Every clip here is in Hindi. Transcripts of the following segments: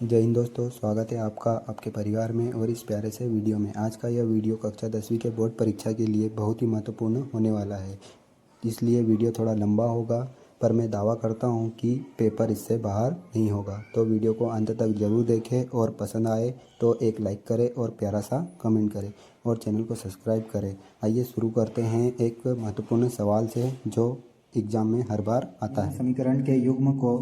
जय हिंद दोस्तों, स्वागत है आपका आपके परिवार में और इस प्यारे से वीडियो में। आज का यह वीडियो कक्षा 10वीं के बोर्ड परीक्षा के लिए बहुत ही महत्वपूर्ण होने वाला है, इसलिए वीडियो थोड़ा लंबा होगा, पर मैं दावा करता हूं कि पेपर इससे बाहर नहीं होगा। तो वीडियो को अंत तक ज़रूर देखें और पसंद आए तो एक लाइक करें और प्यारा सा कमेंट करें और चैनल को सब्सक्राइब करें। आइए शुरू करते हैं एक महत्वपूर्ण सवाल से जो एग्जाम में हर बार आता है। समीकरण के युग्म को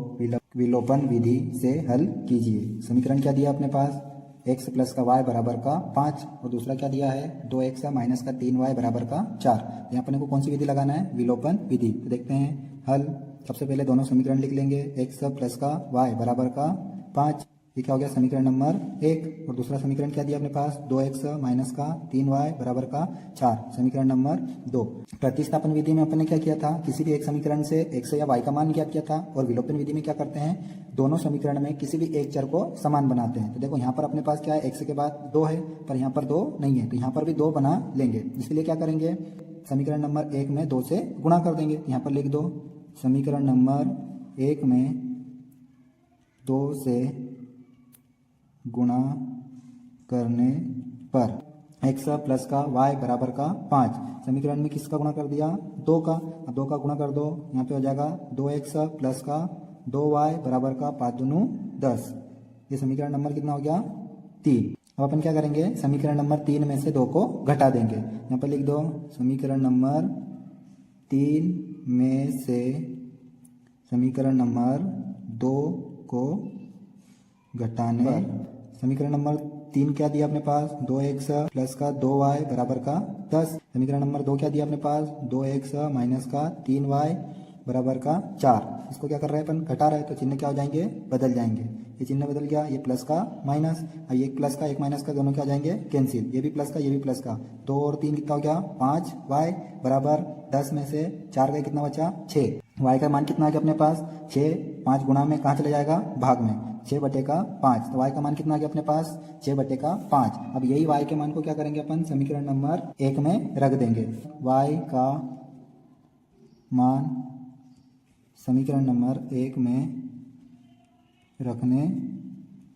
विलोपन विधि से हल कीजिए। समीकरण क्या दिया अपने पास, x प्लस का y बराबर का 5 और दूसरा क्या दिया है 2x माइनस का 3y बराबर का 4। यहाँ पर को कौन सी विधि लगाना है, विलोपन विधि। तो देखते हैं हल। सबसे पहले दोनों समीकरण लिख लेंगे। x प्लस का y बराबर का 5, ये क्या हो गया समीकरण नंबर 1। और दूसरा समीकरण क्या दिया अपने पास, 2x माइनस का 3y बराबर का 4, समीकरण नंबर 2। प्रतिस्थापन विधि में अपने क्या किया था, किसी भी एक समीकरण से x या y का मान ज्ञात किया था। और विलोपन विधि में क्या करते हैं, दोनों समीकरण में किसी भी एक चर को समान बनाते हैं। तो देखो यहाँ पर अपने पास क्या है, x के बाद 2 है, पर यहाँ पर 2 नहीं है, तो यहाँ पर भी 2 बना लेंगे। इसके लिए क्या करेंगे, समीकरण नंबर 1 में 2 से गुणा कर देंगे। यहाँ पर लिख दो समीकरण नंबर 1 में 2 से गुणा करने पर x प्लस का y बराबर का 5, समीकरण में किसका गुणा कर दिया, 2 का। अब 2 का गुणा कर दो, यहाँ पे हो जाएगा 2x प्लस का 2y बराबर का 5 दूनी 10। ये समीकरण नंबर कितना हो गया, 3। अब अपन क्या करेंगे, समीकरण नंबर 3 में से 2 को घटा देंगे। यहाँ पर लिख दो समीकरण नंबर 3 में से समीकरण नंबर 2 को घटाने पर समीकरण नंबर 3 क्या दिया अपने पास, 2x प्लस का 2y बराबर का 10। समीकरण नंबर 2 क्या दिया अपने पास, 2x माइनस का 3y बराबर का 4। इसको क्या कर रहे हैं अपन, घटा रहे हैं, तो चिन्ह क्या हो जाएंगे, बदल जाएंगे। ये चिन्ह बदल गया, ये प्लस का माइनस, ये एक प्लस का एक माइनस का दोनों क्या हो जाएंगे, कैंसिल। ये भी प्लस का ये भी प्लस का, 2 और 3 कितना हो गया 5y बराबर 10 में से 4 का कितना बचा 6। y का मान कितना आ गया अपने पास 6, 5 गुणा में कहाँ चले जाएगा, भाग में, 6 बटे का 5। तो y का मान कितना आ गया अपने पास 6 बटे का 5। अब यही y के मान को क्या करेंगे अपन, समीकरण नंबर 1 में रख देंगे। y का मान समीकरण नंबर 1 में रखने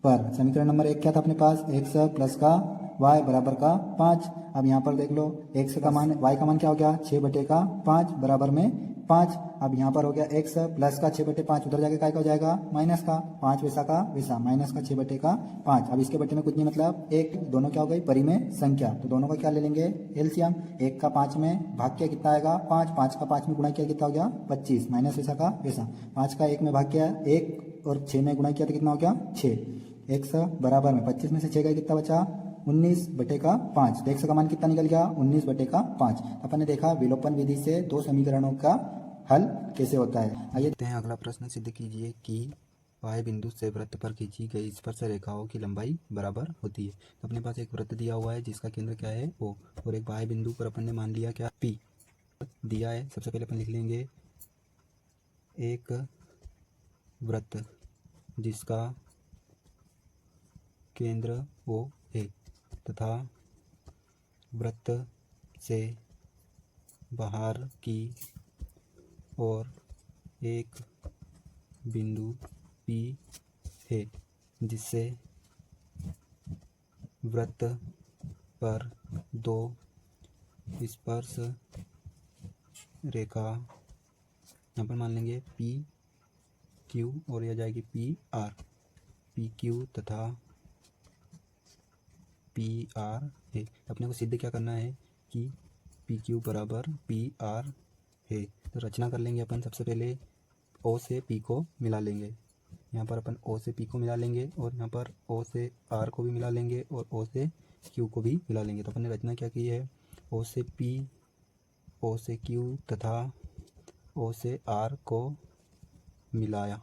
पर समीकरण नंबर 1 क्या था अपने पास, x प्लस का y बराबर का 5। अब यहाँ पर देख लो x का मान, y का मान क्या हो गया 6 बटे का 5 बराबर में 5। अब यहाँ पर हो गया x प्लस का 6 बटे 5, उधर जाके क्या हो जाएगा माइनस का 5 वैसा का वैसा, माइनस का 6 बटे का 5। अब इसके बटे में कुछ नहीं मतलब 1, दोनों क्या हो गई परिमेय संख्या, तो दोनों का क्या ले लेंगे एलसीएम। 1 का 5 में भाग किया कितना आएगा 5, 5 का 5 में गुणा किया कितना हो गया 25, माइनस वैसा का वैसा। 5 का 1 में भाग किया 1 और 6 में गुणा किया तो कितना हो गया 6। x बराबर में 25 में से 6 का कितना बचा 19 बटे का 5। तो x का मान कितना निकल गया 19 बटे का 5। अपन ने देखा विलोपन विधि से दो समीकरणों का हल कैसे होता है। आइए देखते हैं अगला प्रश्न। सिद्ध कीजिए कि y बिंदु से वृत्त पर खींची गई स्पर्श रेखाओं की लंबाई बराबर होती है। तो अपने पास एक वृत्त दिया हुआ है जिसका केंद्र क्या है O, और एक y बिंदु पर अपन ने मान लिया क्या P दिया है। सबसे पहले अपन लिख लेंगे एक वृत्त जिसका केंद्र O है तथा वृत्त से बाहर की ओर एक बिंदु P है जिससे वृत्त पर दो स्पर्श रेखा यहाँ पर मान लेंगे पी क्यू और यह जाएगी पी आर, पी क्यू तथा पी आर है। अपने को सिद्ध क्या करना है कि पी क्यू बराबर पी आर है। तो रचना कर लेंगे अपन। सबसे पहले ओ से पी को मिला लेंगे, यहाँ पर अपन ओ से पी को मिला लेंगे और यहाँ पर ओ से आर को भी मिला लेंगे और ओ से क्यू को भी मिला लेंगे। तो अपन ने रचना क्या की है, ओ से पी, ओ से क्यू तथा ओ से आर को मिलाया।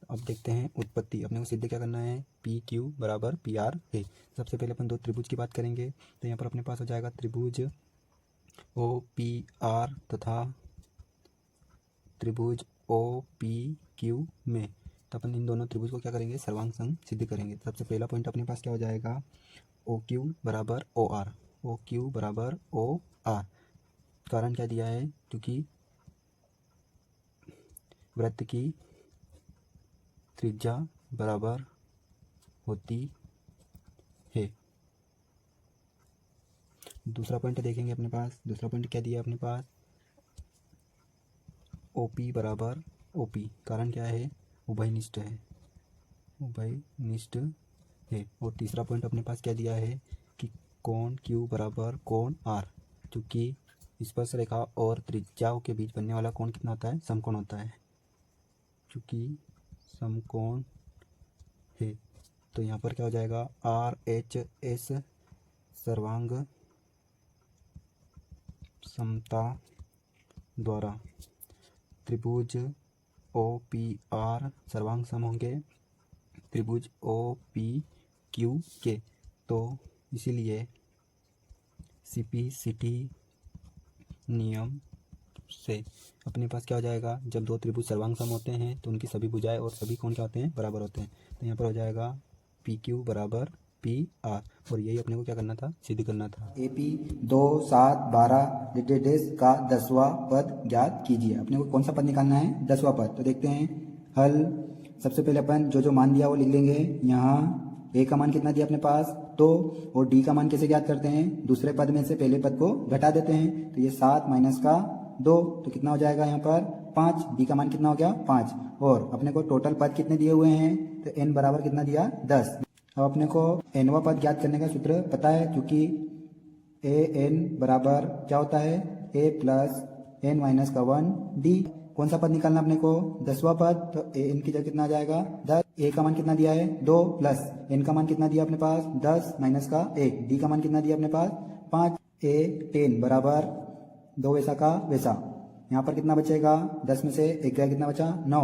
अब देखते हैं उत्पत्ति। अपने को सिद्ध क्या करना है, पी क्यू बराबर पी आर है। सबसे पहले अपन दो त्रिभुज की बात करेंगे। तो यहाँ पर अपने पास हो जाएगा त्रिभुज ओ पी आर तथा त्रिभुज ओ पी क्यू में। तो अपन इन दोनों त्रिभुज को क्या करेंगे, सर्वांग संग सिद्ध करेंगे। सबसे पहला पॉइंट अपने पास क्या हो जाएगा, ओ क्यू बराबर ओ आर, ओ क्यू बराबर ओ आर। कारण क्या दिया है, क्योंकि वृत्त की त्रिज्या बराबर होती है। दूसरा पॉइंट देखेंगे अपने पास। दूसरा पॉइंट क्या दिया अपने पास, OP बराबर OP, कारण क्या है, उभयनिष्ठ है, उभयनिष्ठ है। और तीसरा पॉइंट अपने पास क्या दिया है कि कोण Q बराबर कोण R, चूँकि स्पर्श रेखा और त्रिज्याओं के बीच बनने वाला कोण कितना होता है, समकोण होता है, चूँकि समकोण है। तो यहाँ पर क्या हो जाएगा, RHS सर्वांग समता द्वारा त्रिभुज OPR सर्वांग सम होंगे त्रिभुज OPQ के। तो इसीलिए CP/CT नियम से अपने पास क्या हो जाएगा, जब दो त्रिभुज सर्वांग सम होते हैं तो उनकी सभी भुजाएं और सभी कोण क्या होते हैं, बराबर होते हैं। तो यहाँ पर हो जाएगा PQ बराबर PR, और यही अपने को क्या करना था, सिद्ध करना था। AP 2, 7, 12 डेश का 10वां पद ज्ञात कीजिए। अपने को कौन सा पद निकालना है, 10वां पद। तो देखते हैं हल। सबसे पहले अपन जो मान दिया वो लिख लेंगे। यहाँ A का मान कितना दिया अपने पास, 2, और D का मान कैसे ज्ञात करते हैं, दूसरे पद में से पहले पद को घटा देते हैं। तो ये 7 माइनस का 2, तो कितना हो जाएगा यहाँ पर 5। D का मान कितना हो गया, 5। और अपने को टोटल पद कितने दिए हुए हैं, तो n बराबर कितना दिया, 10। अब अपने को nवां पद ज्ञात करने का सूत्र पता है, क्योंकि an बराबर क्या होता है, a प्लस n माइनस का 1 d। कौन सा पद निकालना अपने को, 10वां पद। तो an की जगह कितना आ जाएगा, 10। a का मान कितना दिया है, 2, प्लस n का मान कितना दिया अपने पास, 10 माइनस का 1। d का मान कितना दिया अपने पास, 5। a 10 बराबर 2 वैसा का वैसा। यहाँ पर कितना बचेगा, 10 में से 1 गया, कितना बचा, 9।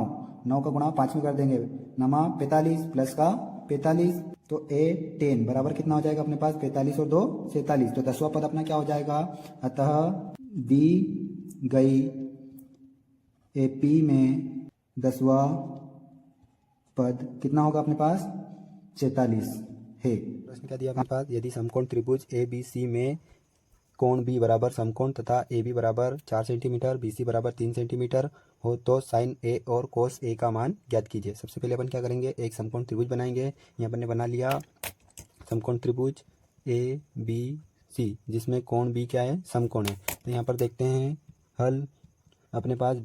9 का गुणा 5 में कर देंगे, 9 45 प्लस का 45। तो A 10 बराबर कितना हो जाएगा अपने पास, 45 और 2 47। तो 10वां पद अपना क्या हो जाएगा। अतः दी गई AP में 10वां पद कितना होगा अपने पास, 46 है। प्रश्न क्या दिया अपने पास, यदि समकोण त्रिभुज ABC में कोण B बराबर समकोण तथा AB बराबर 4 सेंटीमीटर, BC बराबर 3 सेंटीमीटर हो तो साइन A और कोस A का मान ज्ञात कीजिए। सबसे पहले अपन क्या करेंगे, एक समकोण त्रिभुज बनाएंगे। यहाँ पर ने बना लिया समकोण त्रिभुज ABC, जिसमें कोण B क्या है, समकोण है। तो यहाँ पर देखते हैं हल। अपने पास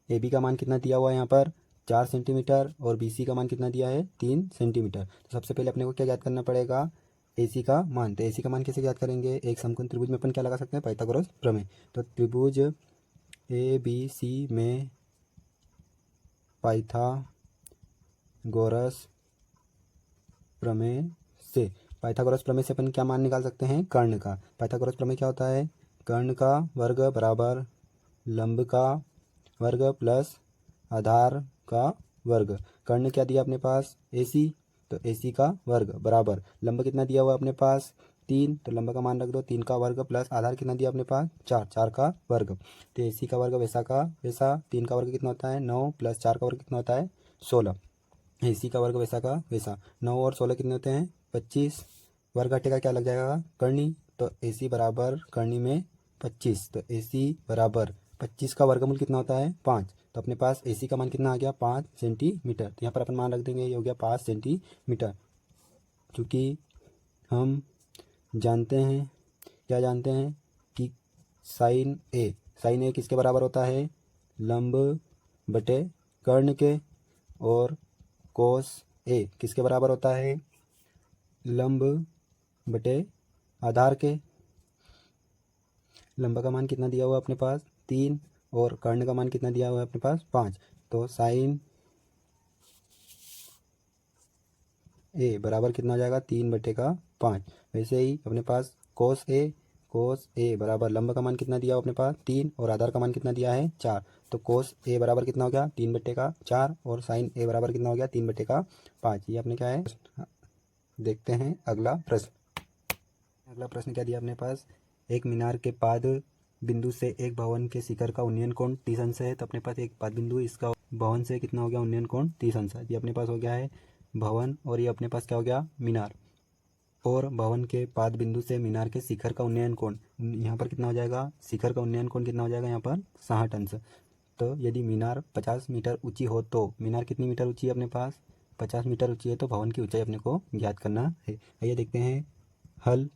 AB का मान कितना दिया हुआ है यहाँ पर, 4 सेंटीमीटर, और BC का मान कितना दिया है, 3 सेंटीमीटर। तो सबसे पहले अपने को क्या ज्ञात करना पड़ेगा, AC का मान। तो AC का मान कैसे ज्ञात करेंगे, एक समकोण त्रिभुज में अपन क्या लगा सकते हैं, पाइथागोरस प्रमेय। तो त्रिभुज ABC में पाइथागोरस प्रमेय से, पाइथागोरस प्रमेय से अपन क्या मान निकाल सकते हैं, कर्ण का। पाइथागोरस प्रमेय क्या होता है, कर्ण का वर्ग बराबर लंब का वर्ग प्लस आधार का वर्ग। कर्ण क्या दिया अपने पास, AC, तो AC का वर्ग बराबर लंब कितना दिया हुआ अपने पास, 3, तो लंब का मान रख दो, 3 का वर्ग प्लस आधार कितना दिया अपने पास, 4, 4 का वर्ग। तो AC का वर्ग वैसा का वैसा, 3 का वर्ग कितना होता है, 9, प्लस 4 का वर्ग कितना होता है, 16। AC का वर्ग वैसा का वैसा, 9 और 16 कितने होते हैं, 25। वर्ग हटेगा क्या लग जाएगा, करनी। तो AC बराबर करनी में 25, तो AC बराबर 25 का वर्गमूल कितना होता है, 5। तो अपने पास AC का मान कितना आ गया, 5 सेंटीमीटर। तो यहाँ पर अपन मान रख देंगे, ये हो गया 5 सेंटीमीटर। क्योंकि हम जानते हैं, क्या जानते हैं कि साइन A किसके बराबर होता है, लंब बटे कर्ण के, और कोस A किसके बराबर होता है, लंब बटे आधार के। लंब का मान कितना दिया हुआ अपने पास, 3, और कर्ण का मान कितना दिया हुआ है अपने पास, 5। तो साइन A बराबर कितना हो जाएगा, 3/5। वैसे ही अपने पास कोस A बराबर लंब का मान कितना दिया हुआ अपने पास, 3, और आधार का मान कितना दिया है, 4। तो कोस A बराबर कितना हो गया, 3/4, और साइन A बराबर कितना हो गया, 3/5। ये अपने क्या है, देखते हैं अगला प्रश्न। अगला प्रश्न क्या दिया अपने पास, एक मीनार के पाद बिंदु से एक भवन के शिखर का उन्नयन कोण 30 अंश है। तो अपने पास एक पाद बिंदु, इसका भवन से कितना हो गया, उन्नयन कोण 30 अंश है। ये अपने पास हो गया है भवन, और ये अपने पास क्या हो गया, मीनार। और भवन के पाद बिंदु से मीनार के शिखर का उन्नयन कोण यहाँ पर कितना हो जाएगा, शिखर का उन्नयन कोण कितना हो जाएगा यहाँ पर, 60 अंश। तो यदि मीनार 50 मीटर ऊंची हो तो मीनार कितनी मीटर ऊंची है अपने पास, 50 मीटर ऊंची है तो भवन की ऊंचाई अपने को ज्ञात करना है। आइए देखते हैं हल।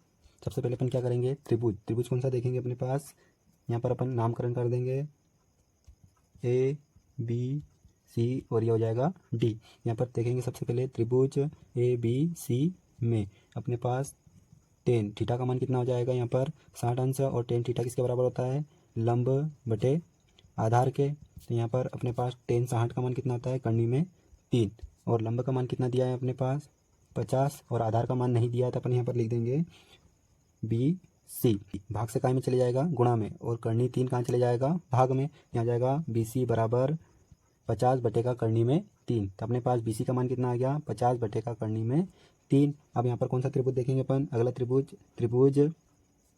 सबसे पहले अपन क्या करेंगे, त्रिभुज। त्रिभुज कौन सा देखेंगे अपने पास, यहाँ पर अपन नामकरण कर देंगे ए बी सी और ये हो जाएगा डी। यहाँ पर देखेंगे सबसे पहले त्रिभुज ए बी सी में अपने पास टेन थीटा का मान कितना हो जाएगा, यहाँ पर 60 अंश, और टेन थीटा किसके बराबर होता है, लंब बटे आधार के। तो यहाँ पर अपने पास टेन 60 का मान कितना होता है, करनी में 3, और लंब का मान कितना दिया है अपने पास 50, और आधार का मान नहीं दिया है तो अपन यहाँ पर लिख देंगे बी सी। भाग से काय में चले जाएगा, गुणा में, और करनी 3 कहाँ चले जाएगा, भाग में। यहाँ जाएगा बी सी बराबर 50 बटे का करनी में 3। तो अपने पास बी सी का मान कितना आ गया, 50 बटे का करनी में 3। अब यहाँ पर कौन सा त्रिभुज देखेंगे अपन, अगला त्रिभुज, त्रिभुज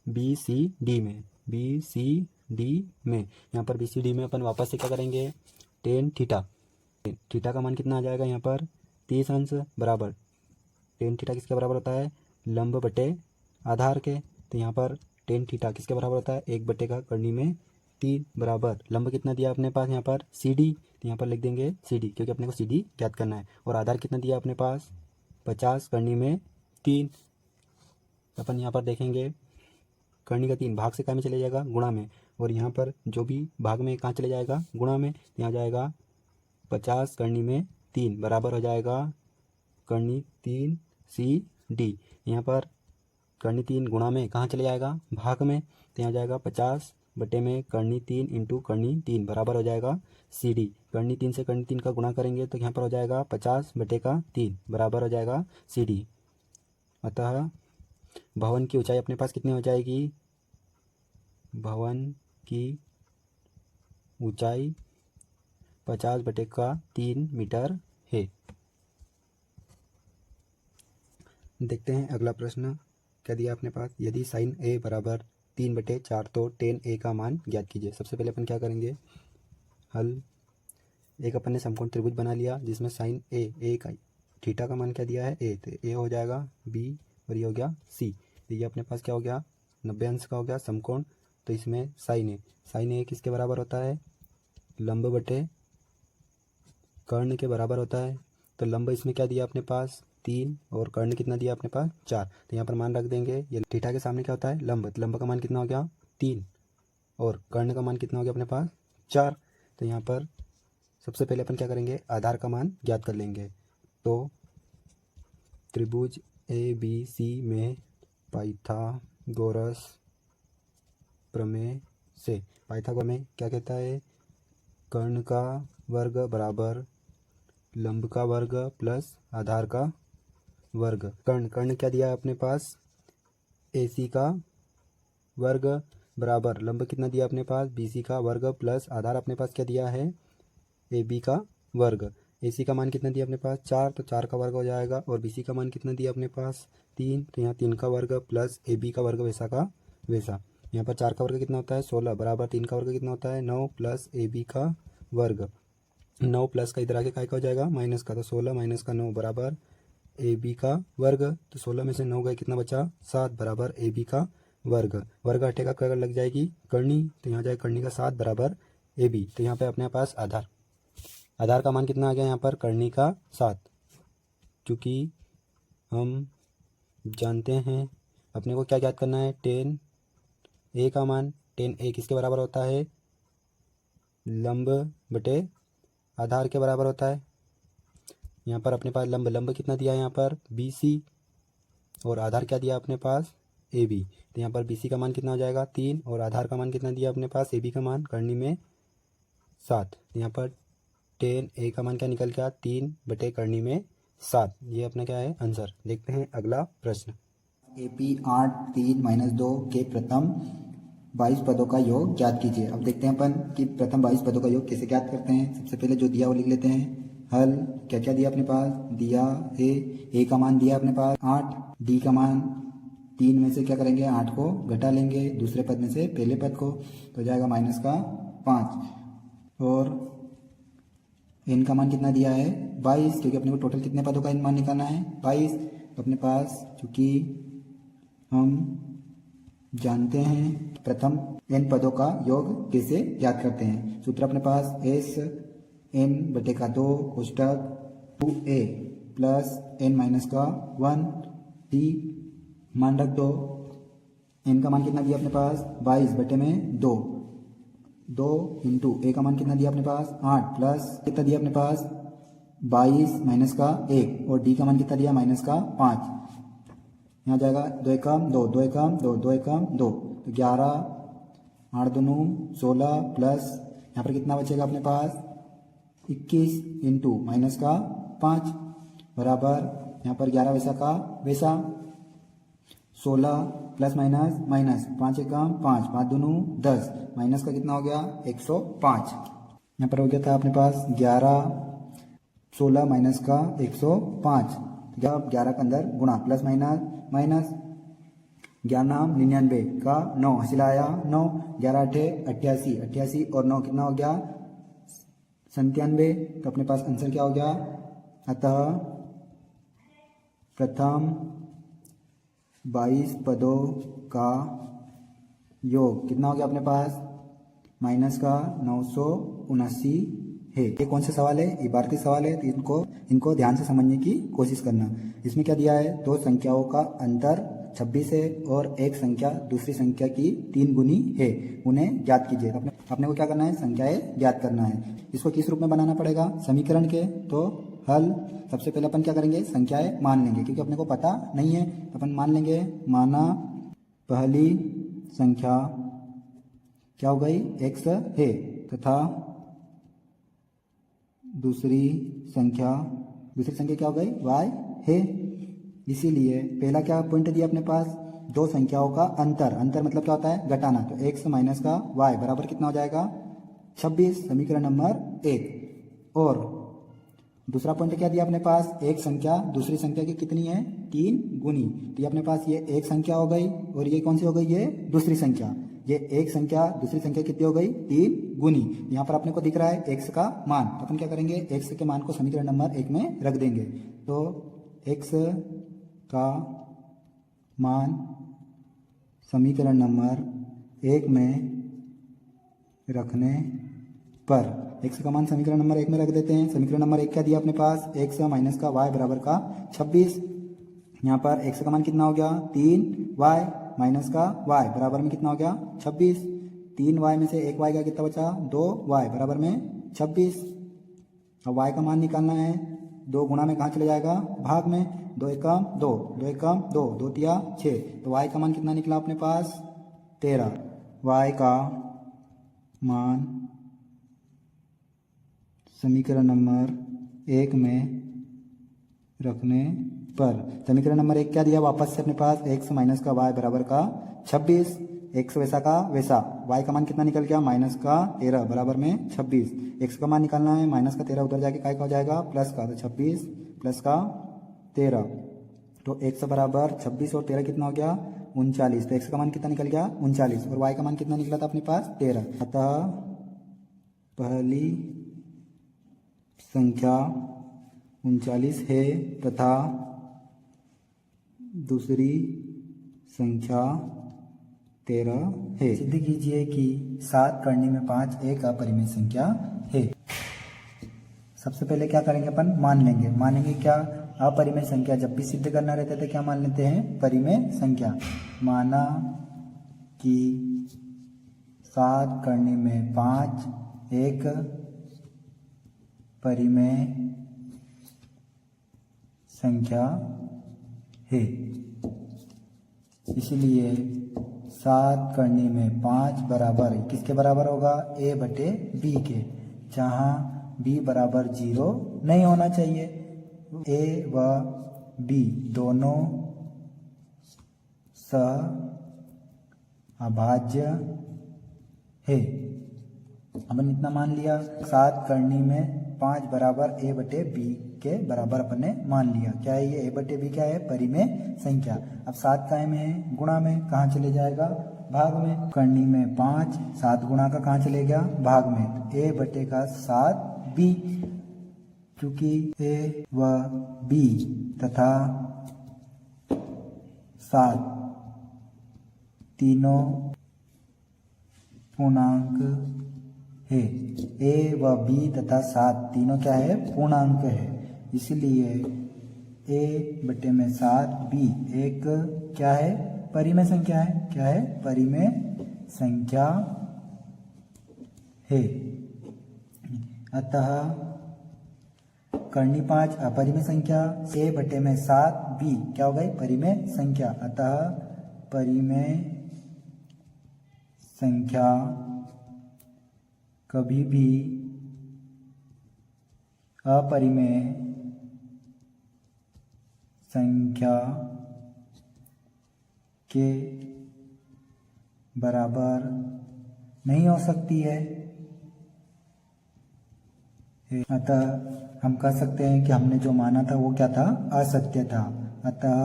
बी सी डी में। बी सी डी में यहाँ पर बी सी डी में अपन वापस से क्या करेंगे, टेन थीटा। थीटा का मान कितना आ जाएगा यहाँ पर 30 अंश बराबर टेन थीटा किसके बराबर होता है, लंब बटे आधार के। तो यहाँ पर टेन थीटा किसके बराबर होता है, 1 बटे का करनी में 3 बराबर लंब कितना दिया अपने पास यहाँ पर सी डी। तो यहाँ पर लिख देंगे सी डी, क्योंकि अपने को सी डी ज्ञात करना है। और आधार कितना दिया अपने पास 50 करनी में 3। अपन यहाँ पर देखेंगे करनी का 3 भाग से क्या में चले जाएगा, गुणा में, और यहाँ पर जो भी भाग में कहाँ चले जाएगा, गुणा में। यहाँ जाएगा 50 करनी में 3 बराबर हो जाएगा करनी 3 सी डी। यहाँ पर करनी 3 गुणा में कहाँ चले जाएगा, भाग में। तो यहाँ जाएगा 50 बटे में करनी 3 इंटू करनी 3 बराबर हो जाएगा सी डी। करनी 3 से करनी 3 का गुणा करेंगे तो यहाँ पर हो जाएगा 50 बटे का 3 बराबर हो जाएगा सी डी। अतः भवन की ऊंचाई अपने पास कितनी हो जाएगी, भवन की ऊंचाई 50 बटे का 3 मीटर है। देखते हैं अगला प्रश्न क्या दिया अपने पास, यदि साइन ए बराबर 3/4 तो टेन ए का मान ज्ञात कीजिए। सबसे पहले अपन क्या करेंगे, हल। एक अपन ने समकोण त्रिभुज बना लिया जिसमें साइन ए का थीटा का मान क्या दिया है, ए। तो ए हो जाएगा बी और ये हो गया सी। तो ये अपने पास क्या हो गया, 90 अंश का हो गया समकोण। तो इसमें साइन ए किसके बराबर होता है, लंब बटे कर्ण के बराबर होता है। तो लंब इसमें क्या दिया अपने पास 3, और कर्ण कितना दिया अपने पास 4। तो यहाँ पर मान रख देंगे, ये थीटा के सामने क्या होता है, लंब। तो लंब का मान कितना हो गया 3, और कर्ण का मान कितना हो गया अपने पास 4। तो यहाँ पर सबसे पहले अपन क्या करेंगे, आधार का मान ज्ञात कर लेंगे। तो त्रिभुज ए बी सी में पाइथागोरस प्रमेय से, पाइथागोरस में क्या कहता है, कर्ण का वर्ग बराबर लंब का वर्ग प्लस आधार का वर्ग। कर्ण क्या दिया है अपने पास, ए सी का वर्ग बराबर लंब कितना दिया अपने पास, बी सी का वर्ग प्लस आधार अपने पास क्या दिया है, ए बी का वर्ग। ए सी का मान कितना दिया अपने पास 4, तो 4 का वर्ग हो जाएगा, और बी सी का मान कितना दिया अपने पास 3, तो यहाँ 3 का वर्ग प्लस ए बी का वर्ग वैसा का वैसा। यहाँ पर 4 का वर्ग कितना होता है 16 बराबर 3 का वर्ग कितना होता है 9 प्लस ए बी का वर्ग। 9 प्लस का इधर आके काय का हो जाएगा माइनस का, तो 16 माइनस का 9 बराबर ए बी का वर्ग। तो 16 में से 9 गए कितना बचा 7 बराबर ए बी का वर्ग। वर्ग हटेगा क्या लग जाएगी करनी, तो यहाँ जाएगा करनी का 7 बराबर ए बी। तो यहाँ पे अपने पास आधार का मान कितना आ गया यहाँ पर करनी का 7। क्योंकि हम जानते हैं अपने को क्या ज्ञात करना है, टेन ए का मान। टेन ए किसके बराबर होता है, लंब बटे आधार के बराबर होता है। यहाँ पर अपने पास लंब कितना दिया है यहाँ पर बी सी, और आधार क्या दिया अपने पास ए बी। तो यहाँ पर बी सी का मान कितना हो जाएगा 3, और आधार का मान कितना दिया अपने पास ए बी का मान करनी में 7। तो यहाँ पर टेन ए का मान क्या निकल गया 3 बटे करनी में 7। ये अपना क्या है आंसर। देखते हैं अगला प्रश्न, ए पी 8 3 - 2 के प्रथम 22 पदों का योग ज्ञात कीजिए। अब देखते हैं अपन कि प्रथम 22 पदों का योग कैसे ज्ञात करते हैं। सबसे पहले जो दिया वो लिख लेते हैं। हल क्या क्या दिया अपने पास, दिया ए का मान दिया अपने पास 8, डी का मान 3 में से क्या करेंगे 8 को घटा लेंगे दूसरे पद में से पहले पद को, तो जाएगा -5। और एन का मान कितना दिया है 22, क्योंकि अपने को टोटल कितने पदों का मान निकालना है 22। तो अपने पास चूंकि हम जानते हैं प्रथम n पदों का योग कैसे ज्ञात करते हैं। सूत्र अपने पास एस n बटे का 2 कोष्टक 2a प्लस n माइनस का 1 t मान रख दो। n का मान कितना दिया अपने पास 22 बटे में 2 इंटू a का मान कितना दिया अपने पास 8 प्लस कितना दिया अपने पास 22 माइनस का 1 और d का मान कितना दिया माइनस का 5। यहाँ जाएगा 2 एकम 2 2 एकम 2 2 एकम 2 तो 11 8 दूनी 16 प्लस यहाँ पर कितना बचेगा अपने पास 21 इंटू माइनस का 5 बराबर यहाँ पर 11 वैसा का वैसा 16 प्लस माइनस माइनस 5 एकम 5 5 दूनी 10 माइनस का कितना हो गया 105। यहाँ पर हो गया था अपने पास 11 16 माइनस का 105। जब 11 के अंदर गुणा प्लस माइनस माइनस 11 99 का 9 हासिल आया 9 11 8 88 88 और 9 कितना हो गया 97। तो अपने पास आंसर क्या हो गया। अतः प्रथम 22 पदों का योग कितना हो गया अपने पास माइनस का 979 है। ये कौन से सवाल है ये भारतीय सवाल है तो इनको ध्यान से समझने की कोशिश करना। इसमें क्या दिया है दो संख्याओं का अंतर 26 है और एक संख्या दूसरी संख्या की 3 गुनी है उन्हें ज्ञात कीजिए। अपने को क्या करना है संख्याएं ज्ञात करना है। इसको किस रूप में बनाना पड़ेगा समीकरण के। तो हल सबसे पहले अपन क्या करेंगे संख्याएं मान लेंगे क्योंकि अपने को पता नहीं है तो अपन मान लेंगे। माना पहली संख्या क्या हो गई x है तथा दूसरी संख्या क्या हो गई y है। इसीलिए पहला क्या पॉइंट दिया अपने पास दो संख्याओं का अंतर मतलब क्या होता है घटाना। तो x माइनस का y बराबर कितना हो जाएगा 26 समीकरण नंबर 1। और दूसरा पॉइंट क्या दिया अपने पास एक संख्या दूसरी संख्या की कितनी है 3 गुनी। तो ये अपने पास ये एक संख्या हो गई और ये कौन सी हो गई ये दूसरी संख्या। ये एक संख्या दूसरी संख्या कितनी हो गई 3 गुनी। यहाँ पर अपने को दिख रहा है x का मान तो अपन क्या करेंगे x के मान को समीकरण नंबर 1 में रख देंगे। तो x का मान समीकरण नंबर 1 में रखने पर x का मान समीकरण नंबर 1 में रख देते हैं। समीकरण नंबर 1 क्या दिया अपने पास x माइनस का y बराबर का 26। यहाँ पर x का मान कितना हो गया 3y माइनस का y बराबर में कितना हो गया 26। 3y में से 1y का कितना बचा 2y बराबर में 26। अब y का मान निकालना है 2 गुणा में कहाँ चले जाएगा भाग में 2 एकम 2 2 एकम 2 2 तिया 6। तो y का मान कितना निकला अपने पास 13। y का मान समीकरण नंबर 1 में रखने पर समीकरण नंबर 1 क्या दिया वापस से अपने पास x माइनस का y बराबर का 26 x वैसा का वैसा y का मान कितना निकल गया माइनस का 13 बराबर में 26। x का मान निकालना है माइनस का 13 उधर जाके काय का हो जाएगा प्लस का। तो 26 प्लस का 13 तो x बराबर 26 और 13 कितना हो गया 39। तो x का मान कितना निकल गया 39 और y का मान कितना निकला था अपने पास 13। अतः पहली संख्या 39 है तथा दूसरी संख्या 13 है। सिद्ध कीजिए कि 7 करने में 5 एक अपरिमेय संख्या है। सबसे पहले क्या करेंगे अपन मानेंगे क्या अपरिमेय संख्या। जब भी सिद्ध करना रहता है तो क्या मान लेते हैं परिमेय संख्या। माना कि 7 करने में 5 एक परिमेय संख्या है। इसलिए 7 करने में 5 बराबर किसके बराबर होगा a बटे b के, जहाँ b बराबर 0 नहीं होना चाहिए। a व b दोनों अभाज्य है। अपन इतना मान लिया 7 करने में 5 बराबर a बटे b के बराबर अपन ने मान लिया। क्या है ये a बटे b क्या है परिमेय संख्या। अब 7 काय में है गुणा में कहाँ चले जाएगा भाग में। करनी में 5 7 गुणा का कहाँ चले गया भाग में। तो a बटे का 7 b क्योंकि a व b तथा 7 तीनों पूर्णांक है। a व b तथा 7 तीनों क्या है पूर्णांक है। इसलिए a बटे में 7 b एक क्या है, परिमेय संख्या है। क्या है, परिमेय संख्या है। अतः करनी 5 अपरिमेय संख्या, a बटे में 7 b क्या हो गई, परिमेय संख्या। अतः परिमेय संख्या कभी भी अपरिमेय संख्या के बराबर नहीं हो सकती है। अतः हम कह सकते हैं कि हमने जो माना था वो क्या था, असत्य था। अतः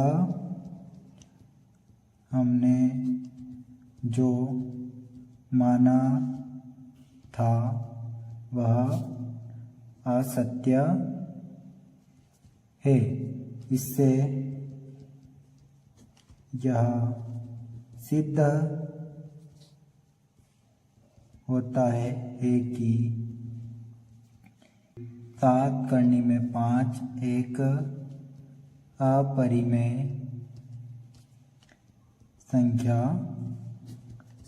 हमने जो माना था वह असत्य है। इससे यह सिद्ध होता है कि 7 करने में 5 एक अपरिमेय संख्या।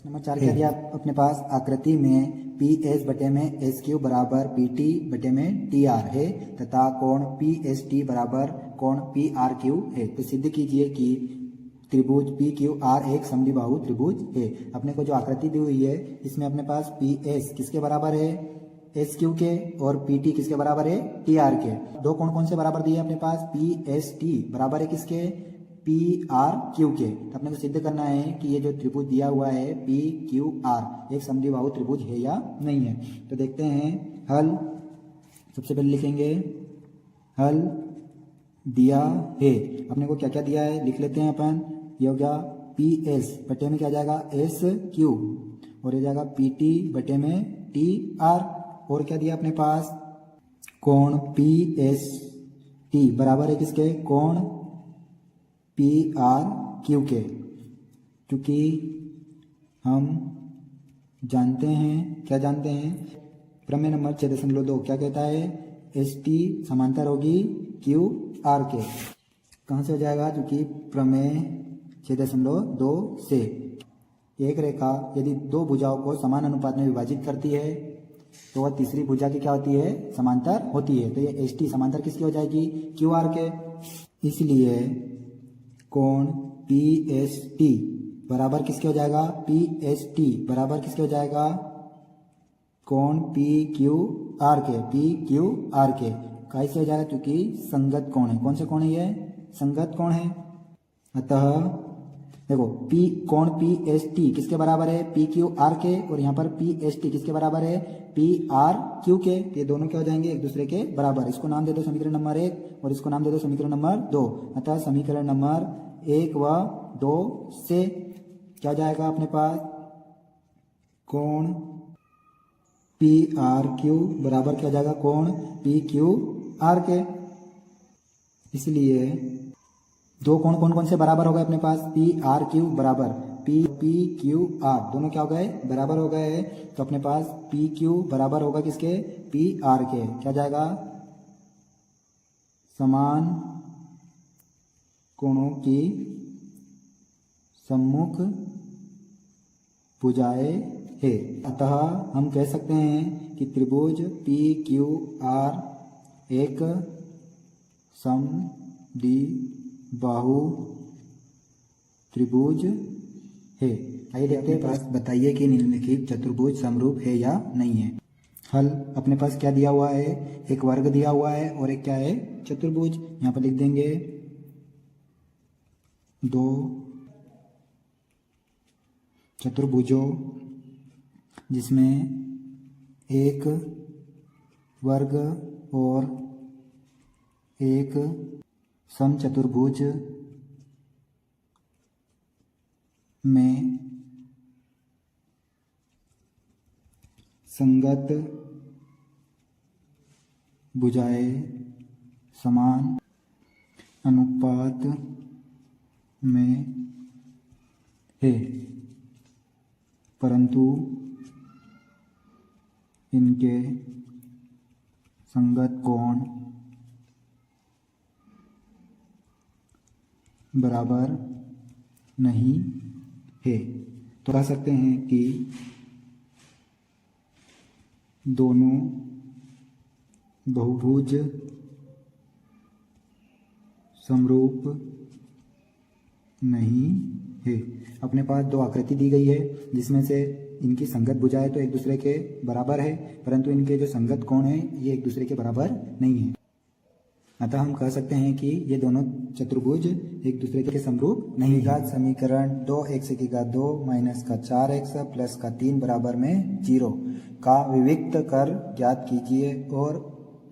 नंबर 4 कह दिया अपने पास आकृति में पी एस बटे में एस क्यू बराबर पी टी बटे में टी आर है तथा कोण पी एस टी बराबर कोण पी आर क्यू है। तो सिद्ध कीजिए कि त्रिभुज पी क्यू आर एक समद्विबाहु त्रिभुज है। अपने को जो आकृति दी हुई है इसमें अपने पास पी एस किसके बराबर है, एस क्यू के, और पी टी किसके बराबर है, टी आर के। दो कोण कौन से बराबर दिए अपने पास, पी एस टी बराबर है किसके, पी आर क्यू के। तो अपने को सिद्ध करना है कि ये जो त्रिभुज दिया हुआ है पी क्यू आर एक समद्विबाहु त्रिभुज है या नहीं है। तो देखते हैं हल। सबसे पहले लिखेंगे हल दिया है। अपने को क्या क्या दिया है लिख लेते हैं अपन। ये हो गया पी एस बटे में क्या जाएगा एस क्यू, और ये जाएगा पी टी बटे में टी आर, और क्या दिया अपने पास कोण पी एस टी बराबर है किसके, कोण पी आर क्यू के। क्योंकि हम जानते हैं, क्या जानते हैं, प्रमेय नंबर 6.2 क्या कहता है, एस टी समांतर होगी क्यू आर के। कहाँ से हो जाएगा, क्योंकि प्रमेय 6.2 से एक रेखा यदि दो भुजाओं को समान अनुपात में विभाजित करती है तो वह तीसरी भुजा की क्या होती है, समांतर होती है। तो ये एस टी समांतर किसकी हो जाएगी, क्यू आर के। इसलिए कोण पी एस टी बराबर किसके हो जाएगा, पी एस टी बराबर किसके हो जाएगा, कोण पी क्यू आर के, पी क्यू आर के। कैसे हो जाएगा, क्योंकि संगत कोण है। कौन से कोण है ये, संगत कोण है। अतः देखो P कोण पी एस टी किसके बराबर है, पी क्यू आर के, और यहाँ पर पी एस टी किसके बराबर है, पी आर क्यू के। ये दोनों क्या हो जाएंगे, एक दूसरे के बराबर। इसको नाम दे दो समीकरण नंबर 1 और इसको नाम दे दो समीकरण नंबर 2। अतः समीकरण नंबर 1 व 2 से क्या जाएगा अपने पास, कोण पी आर क्यू बराबर क्या जाएगा, कोण पी क्यू आर के। इसलिए दो कोण कौन कौन से बराबर हो गए अपने पास, पी आर क्यू बराबर पी क्यू आर, दोनों क्या हो गए, बराबर हो गए। तो अपने पास पी क्यू बराबर होगा किसके, पी आर के। क्या जाएगा, समान कोणों की सम्मुख भुजाएं है। अतः हम कह सकते हैं कि त्रिभुज पी क्यू आर एक समद्विबाहु त्रिभुज है। आइए देखते हैं पास बताइए कि निम्नलिखित चतुर्भुज समरूप है या नहीं है। हल अपने पास क्या दिया हुआ है, एक वर्ग दिया हुआ है और एक क्या है, चतुर्भुज। यहाँ पर लिख देंगे दो चतुर्भुजों जिसमें एक वर्ग और एक समचतुर्भुज में संगत भुजाएं समान अनुपात में है, परंतु इनके संगत कोण बराबर नहीं है। तो कह सकते हैं कि दोनों बहुभुज समरूप नहीं है। अपने पास दो आकृति दी गई है जिसमें से इनकी संगत भुजाएं तो एक दूसरे के बराबर है, परंतु इनके जो संगत कोण है ये एक दूसरे के बराबर नहीं है। अतः हम कह सकते हैं कि ये दोनों चतुर्भुज एक दूसरे के समरूप नहीं। द्विघात समीकरण 2x की घात 2 माइनस का 4x प्लस का 3 बराबर में 0 का विविक्त कर ज्ञात कीजिए और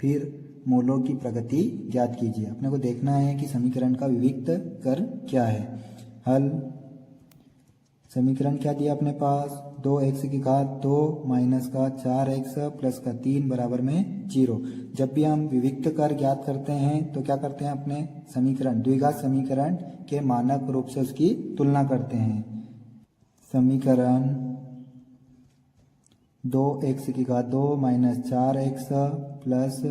फिर मूलों की प्रगति ज्ञात कीजिए। अपने को देखना है कि समीकरण का विविक्त कर क्या है। हल समीकरण क्या दिया अपने पास, 2x की घात 2 माइनस का 4x प्लस का 3 बराबर में 0। जब भी हम विविक्त कर ज्ञात करते हैं तो क्या करते हैं, अपने समीकरण द्विघात समीकरण के मानक रूप से उसकी तुलना करते हैं। समीकरण 2x की घात 2 माइनस 4x प्लस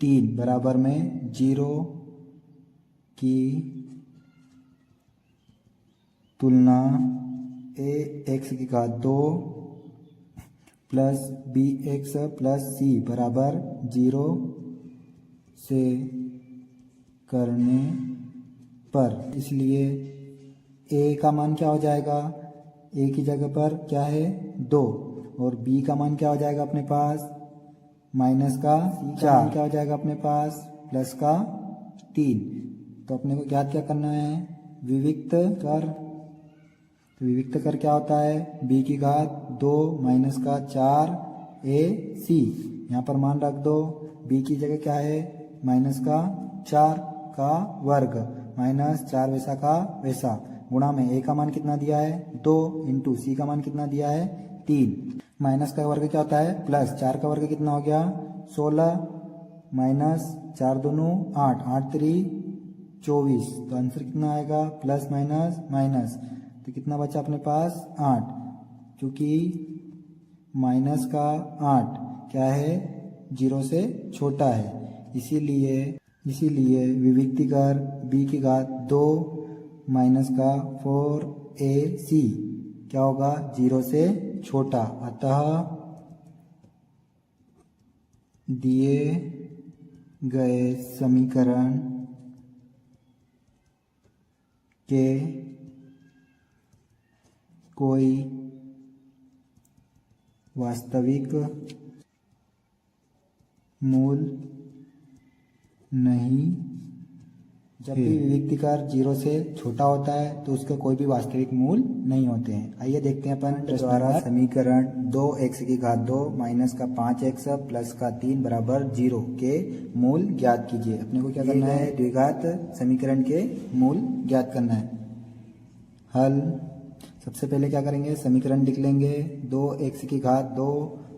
3 बराबर में 0 की तुलना ax की घात 2 प्लस bx प्लस c बराबर 0 से करने पर, इसलिए a का मान क्या हो जाएगा, a की जगह पर क्या है 2 और b का मान क्या हो जाएगा अपने पास माइनस का 4, क्या हो जाएगा अपने पास प्लस का 3। तो अपने को ज्ञात क्या करना है, विविक्त कर। तो विविक्त कर क्या होता है, b की घात 2 माइनस का 4 ac, यहाँ पर मान रख दो, b की जगह क्या है माइनस का 4 का वर्ग माइनस 4 वैसा का वैसा गुणा में a का मान कितना दिया है 2 इंटू c का मान कितना दिया है 3। माइनस का वर्ग क्या होता है प्लस, 4 का वर्ग कितना हो गया 16 माइनस 4 दूनू 8, 8 3 24। तो आंसर कितना आएगा प्लस माइनस माइनस, तो कितना बचा अपने पास 8, क्योंकि माइनस का 8 क्या है 0 से छोटा है, इसीलिए विविक्ति कर b की घात 2 माइनस का 4ac क्या होगा 0 से छोटा। अतः दिए गए समीकरण के कोई वास्तविक मूल नहीं। जब भी विविक्तिकार 0 से छोटा होता है तो उसके कोई भी वास्तविक मूल नहीं होते हैं। आइए देखते हैं अपन द्वारा समीकरण 2x की घात 2 माइनस का 5x प्लस का 3 बराबर 0 के मूल ज्ञात कीजिए। अपने को क्या करना है, द्विघात समीकरण के मूल ज्ञात करना है। हल सबसे पहले क्या करेंगे, समीकरण लिख लेंगे 2x की घात 2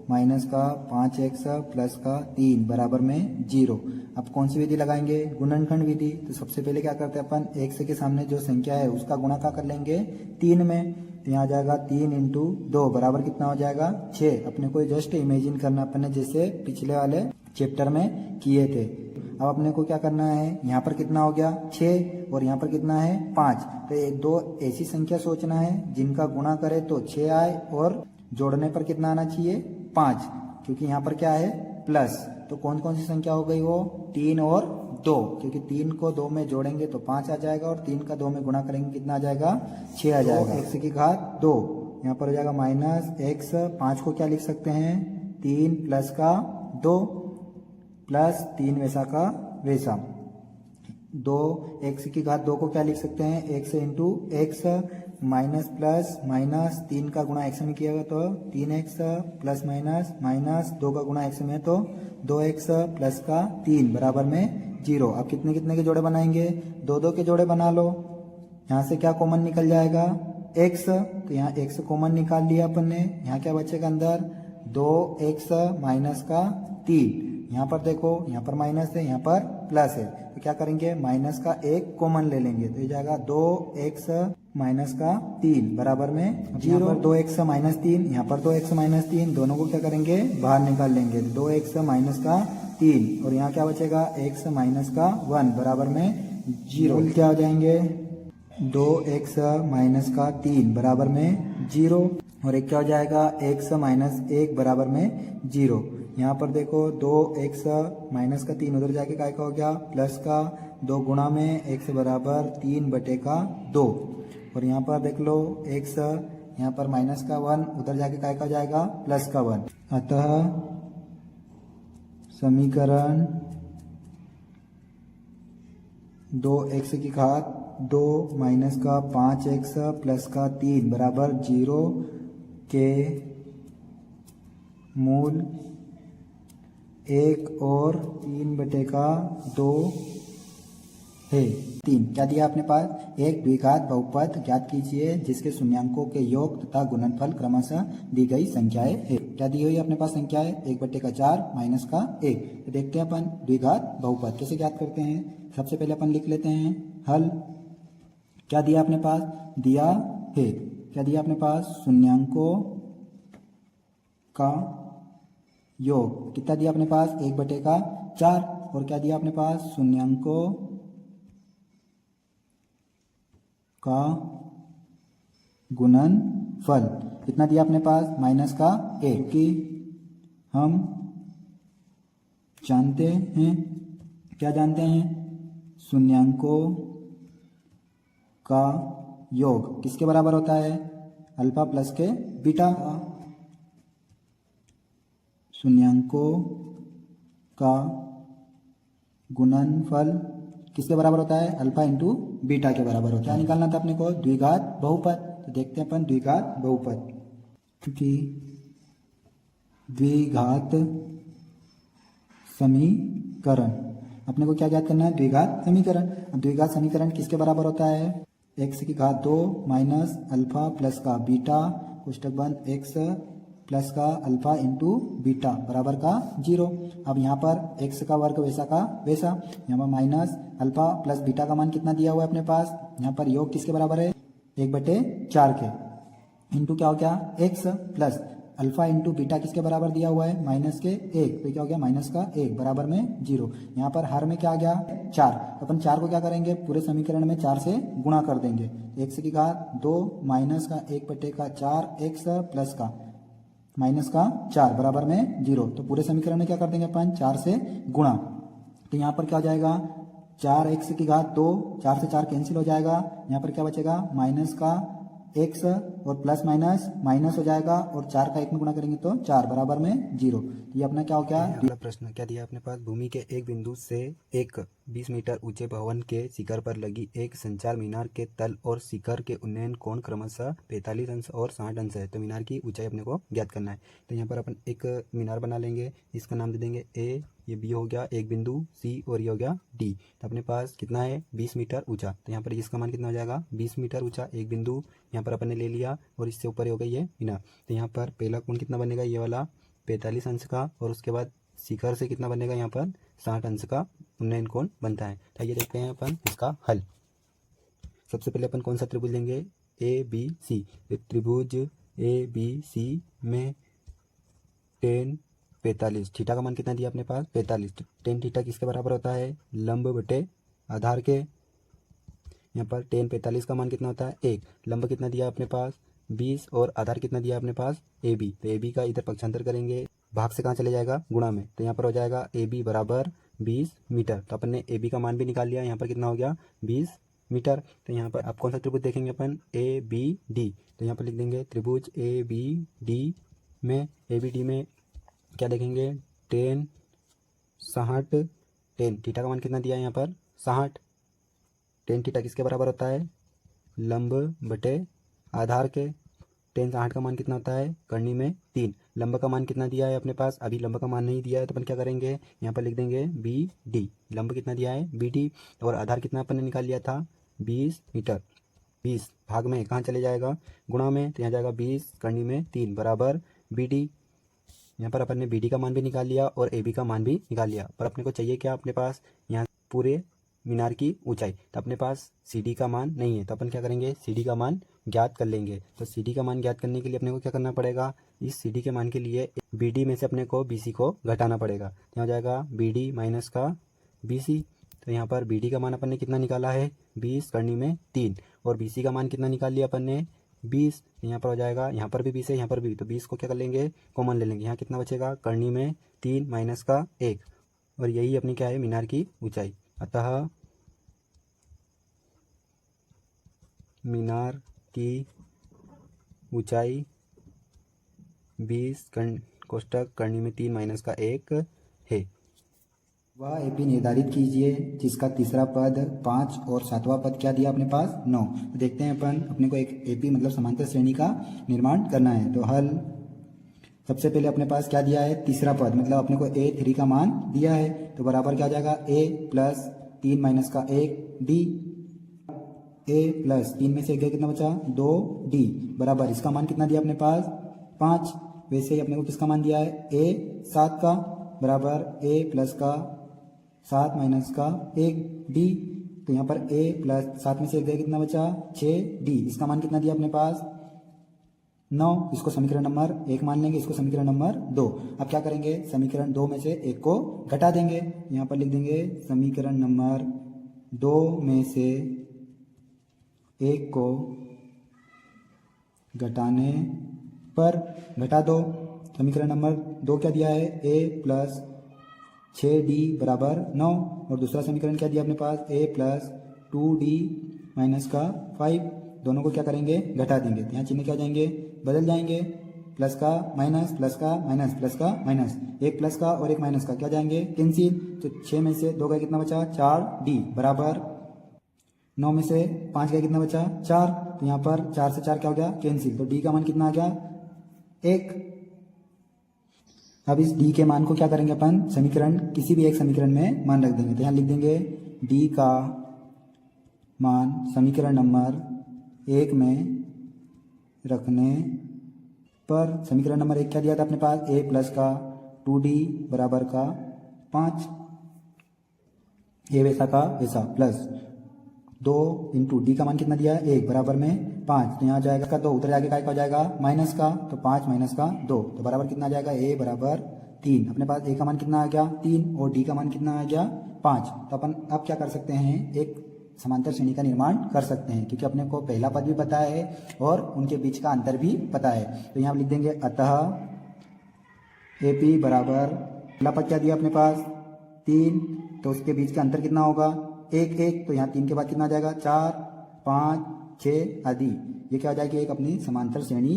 माइनस का 5x प्लस का 3 बराबर में 0। अब कौन सी विधि लगाएंगे, गुणनखंड विधि। तो सबसे पहले क्या करते हैं अपन, x के सामने जो संख्या है उसका गुणा क्या कर लेंगे 3 में, तो यहाँ आ जाएगा 3 इंटू 2 बराबर कितना हो जाएगा 6। अपने को जस्ट इमेजिन करना अपन ने जैसे पिछले वाले चैप्टर में किए थे। अब अपने को क्या करना है, यहाँ पर कितना हो गया 6 और यहाँ पर कितना है 5। तो ये दो ऐसी संख्या सोचना है जिनका गुणा करे तो 6 आए और जोड़ने पर कितना आना चाहिए 5, क्योंकि यहाँ पर क्या है प्लस। तो कौन कौन सी संख्या हो गई वो 3 और 2, क्योंकि 3 को 2 में जोड़ेंगे तो 5 आ जाएगा और 3 का 2 में गुणा करेंगे कितना आ जाएगा 6 आ जाएगा। x की घात 2 यहाँ पर हो जाएगा माइनस x, 5 को क्या लिख सकते हैं 3 प्लस का 2 प्लस 3 वैसा का वैसा। 2 x की घात 2 को क्या लिख सकते हैं x into x minus plus minus 3 का गुणा x में किया तो 3x प्लस माइनस माइनस 2 का गुणा x में तो 2x प्लस का 3 बराबर में 0। अब कितने कितने के जोड़े बनाएंगे, 2 के जोड़े बना लो। यहाँ से क्या कॉमन निकल जाएगा x, तो यहाँ x कॉमन निकाल लिया अपन ने। यहाँ क्या बचेगा अंदर 2x माइनस का 3। यहाँ पर देखो यहाँ पर माइनस है यहाँ पर प्लस है, तो क्या करेंगे माइनस का 1 कॉमन ले लेंगे तो ये जाएगा 2x माइनस का 3 बराबर में 0। 2x माइनस 3 यहाँ पर 2x माइनस 3 दोनों को क्या करेंगे बाहर निकाल लेंगे, 2x माइनस का 3 और यहाँ क्या बचेगा x माइनस का 1 बराबर में 0। क्या हो जाएंगे 2x माइनस का 3 बराबर में 0 और एक क्या हो जाएगा x माइनस 1 बराबर में 0। यहाँ पर देखो 2x माइनस का 3 उधर जाके काय का हो गया प्लस का 2 गुणा में x बराबर 3 बटे का 2 और यहाँ पर देख लो x यहाँ पर माइनस का 1 उधर जाके काय का हो जाएगा प्लस का 1। अतः समीकरण 2x की घात 2 माइनस का 5x प्लस का 3 बराबर 0 के मूल 1 और 3 बटे का 2 है। 3 क्या दिया आपने पास एक द्विघात बहुपद ज्ञात कीजिए जिसके शून्यांकों के योग तथा गुणनफल क्रमशः दी गई संख्याएं है। क्या दी हुई अपने पास संख्याएं 1 बटे का 4 माइनस का 1। तो देखते हैं अपन द्विघात बहुपद कैसे ज्ञात करते हैं। सबसे पहले अपन लिख लेते हैं हल। क्या दिया अपने पास दिया है क्या दिया अपने पास शून्यांकों का योग कितना दिया अपने पास 1 बटे का 4 और क्या दिया अपने पास शून्यांकों का गुणनफल कितना दिया अपने पास माइनस का 1 कि हम जानते हैं क्या जानते हैं शून्यांकों का योग किसके बराबर होता है अल्फा प्लस के बीटा। शून्यांकों का गुणनफल किसके बराबर होता है अल्फा इंटू बीटा के बराबर होता है। क्या निकालना था अपने को द्विघात बहुपद। तो देखते हैं अपन द्विघात बहुपद क्योंकि द्विघात समीकरण अपने को क्या ज्ञात करना है द्विघात समीकरण। अब द्विघात समीकरण किसके बराबर होता है x की घात 2 माइनस अल्फा प्लस का बीटा कोष्टक बंद x प्लस का अल्फा इंटू बीटा बराबर का 0। अब यहाँ पर x का वर्ग वैसा का वैसा यहाँ पर माइनस अल्फा प्लस बीटा का मान कितना दिया हुआ है अपने पास यहाँ पर योग किसके बराबर है 1 बटे 4 के इंटू क्या हो गया x plus alpha into beta किसके बराबर दिया हुआ है माइनस के 1। तो क्या हो गया माइनस का 1 बराबर में 0। यहाँ पर हर में क्या आ गया 4। तो अपन 4 को क्या करेंगे पूरे समीकरण में 4 से गुणा कर देंगे। x की घात 2 माइनस का 1 बटे का 4 x प्लस का माइनस का 4 बराबर में 0। तो पूरे समीकरण में क्या कर देंगे अपन 4 से गुणा। तो यहाँ पर क्या हो जाएगा 4x की घात 2 4 से 4 कैंसिल हो जाएगा। यहाँ पर क्या बचेगा माइनस का x और प्लस माइनस माइनस हो जाएगा और 4 का 1 में गुणा करेंगे तो 4 बराबर में 0। ये अपना क्या हो गया अगला प्रश्न क्या दिया अपने पास भूमि के एक बिंदु से एक 20 मीटर ऊंचे भवन के शिखर पर लगी एक संचार मीनार के तल और शिखर के उन्नयन कोण क्रमशः 45 अंश और 60 अंश है। तो मीनार की ऊंचाई अपने को ज्ञात करना है। तो यहाँ पर अपन एक मीनार बना लेंगे इसका नाम दे देंगे ए, ये बी हो गया एक बिंदु सी और ये हो गया डी। तो अपने पास कितना है 20 मीटर ऊंचा। तो यहाँ पर इसका मान कितना हो जाएगा 20 मीटर ऊंचा एक बिंदु यहाँ पर अपन ने ले लिया और इससे ऊपर हो गई ये मीनार। तो यहाँ पर पहला कोण कितना बनेगा ये वाला 45 अंश का और उसके बाद शिखर से कितना बनेगा यहाँ पर 60 अंश का उन्नयन कोण बनता है। तो ये देखते हैं अपन इसका हल। सबसे पहले अपन कौन सा त्रिभुज लेंगे ए बी सी। त्रिभुज ए बी सी में टेन 45 थीटा का मान कितना दिया अपने पास 45। टेन थीटा किसके बराबर होता है लंब बटे आधार के। यहाँ पर टेन 45 का मान कितना होता है 1। लंब कितना दिया अपने पास 20 और आधार कितना दिया अपने पास ए बी। तो ए बी का इधर पक्षांतर करेंगे भाग से कहाँ चले जाएगा गुणा में। तो यहाँ पर हो जाएगा ए बी बराबर 20 मीटर। तो अपन ने ए बी का मान भी निकाल लिया। यहाँ पर कितना हो गया 20 मीटर। तो यहाँ पर आप कौन सा त्रिभुज देखेंगे अपन ए बी डी। तो यहाँ पर लिख देंगे त्रिभुज ए बी डी में क्या देखेंगे टेन 60 टेन थीटा का मान कितना दिया है यहाँ पर 60। टेन थीटा किसके बराबर होता है लंब बटे आधार के। टेन 60 का मान कितना होता है करनी में 3। लंब का मान कितना दिया है अपने पास अभी लंब का मान नहीं दिया है तो अपन क्या करेंगे यहाँ पर लिख देंगे बी डी। लंब कितना दिया है बी डी और आधार कितना अपन ने निकाल लिया था 20 मीटर। 20 भाग में कहाँ चले जाएगा गुणा में। तो यहाँ जाएगा 20 करनी में 3 बराबर बी डी। यहाँ पर अपन ने बी डी का मान भी निकाल लिया और ए बी का मान भी निकाल लिया। पर अपने को चाहिए क्या अपने पास यहाँ पूरे मीनार की ऊंचाई। तो अपने पास सी डी का मान नहीं है तो अपन क्या करेंगे सी डी का मान ज्ञात कर लेंगे। तो सी डी का मान ज्ञात करने के लिए अपने को क्या करना पड़ेगा इस सी डी के मान के लिए बी डी में से अपने को बी सी को घटाना पड़ेगा। यहाँ जाएगा बी डी माइनस का बी सी। तो यहाँ पर बी डी का मान अपन ने कितना निकाला है 20 करनी में 3 और BC का मान कितना निकाल लिया अपन ने 20। यहाँ पर हो जाएगा, यहाँ पर भी 20 है, यहाँ पर भी, तो 20 को क्या कर लेंगे, कॉमन ले लेंगे। यहाँ कितना बचेगा, करनी में 3 माइनस का 1, और यही अपनी क्या है, मीनार की ऊंचाई। अतः मीनार की ऊंचाई 20 कोष्टक करनी में 3 माइनस का 1 है। वह एपी निर्धारित कीजिए जिसका तीसरा पद 5 और सातवां पद क्या दिया अपने पास 9। तो देखते हैं अपन, अपने को एक एपी मतलब समांतर श्रेणी का निर्माण करना है। तो हल, सबसे पहले अपने पास क्या दिया है, तीसरा पद, मतलब अपने को A3 का मान दिया है, तो बराबर क्या आ जाएगा, A प्लस 3 माइनस का 1 D, A प्लस 3 में से 1 गया, कितना बचा 2D, बराबर इसका मान कितना दिया अपने पास 5। वैसे ही अपने को किसका मान दिया है, A 7 का, बराबर A प्लस का 7 माइनस का 1 D, तो यहाँ पर A प्लस 7 में से 1 गया, कितना बचा 6D, इसका मान कितना दिया अपने पास 9। इसको समीकरण नंबर 1 मान लेंगे, इसको समीकरण नंबर 2। अब क्या करेंगे, समीकरण 2 में से 1 को घटा देंगे, यहाँ पर लिख देंगे समीकरण नंबर 2 में से 1 को घटाने पर, घटा दो, समीकरण नंबर 2 क्या दिया है, A प्लस 6D बराबर 9, और दूसरा समीकरण क्या दिया अपने पास, A प्लस 2D माइनस का 5, दोनों को क्या करेंगे, घटा देंगे, यहाँ चिन्ह क्या जाएंगे, बदल जाएंगे, प्लस का माइनस, प्लस का माइनस, प्लस का माइनस, एक प्लस का और एक माइनस का क्या जाएंगे, कैंसिल, तो 6 में से 2 का कितना बचा 4D, बराबर 9 में से 5 का कितना बचा 4, तो यहाँ पर 4 से 4 क्या हो गया, कैंसिल, तो D का मान कितना आ गया 1। अब इस D के मान को क्या करेंगे अपन, समीकरण, किसी भी एक समीकरण में मान रख देंगे, तो यहाँ लिख देंगे D का मान समीकरण नंबर 1 में रखने पर, समीकरण नंबर 1 क्या दिया था अपने पास, A प्लस का 2D बराबर का 5, ए वैसा का वैसा, प्लस 2 इंटू डी का मान कितना दिया है 1 बराबर में 5, तो यहाँ जाएगा का 2, उधर जाके का हो जाएगा माइनस का, तो 5 माइनस का 2, तो बराबर कितना आ जाएगा, ए बराबर 3। अपने पास ए का मान कितना आ गया 3 और डी का मान कितना आ गया 5। तो अपन अब क्या कर सकते हैं, एक समांतर श्रेणी का निर्माण कर सकते हैं, क्योंकि अपने को पहला पद भी पता है और उनके बीच का अंतर भी पता है। तो यहाँ लिख देंगे अतः AP बराबर, पहला पद क्या दिया अपने पास 3, तो उसके बीच का अंतर कितना होगा 1 1, तो यहाँ 3 के बाद कितना आ जाएगा 4 5 6 आदि, ये क्या हो जाएगी, एक अपनी समांतर श्रेणी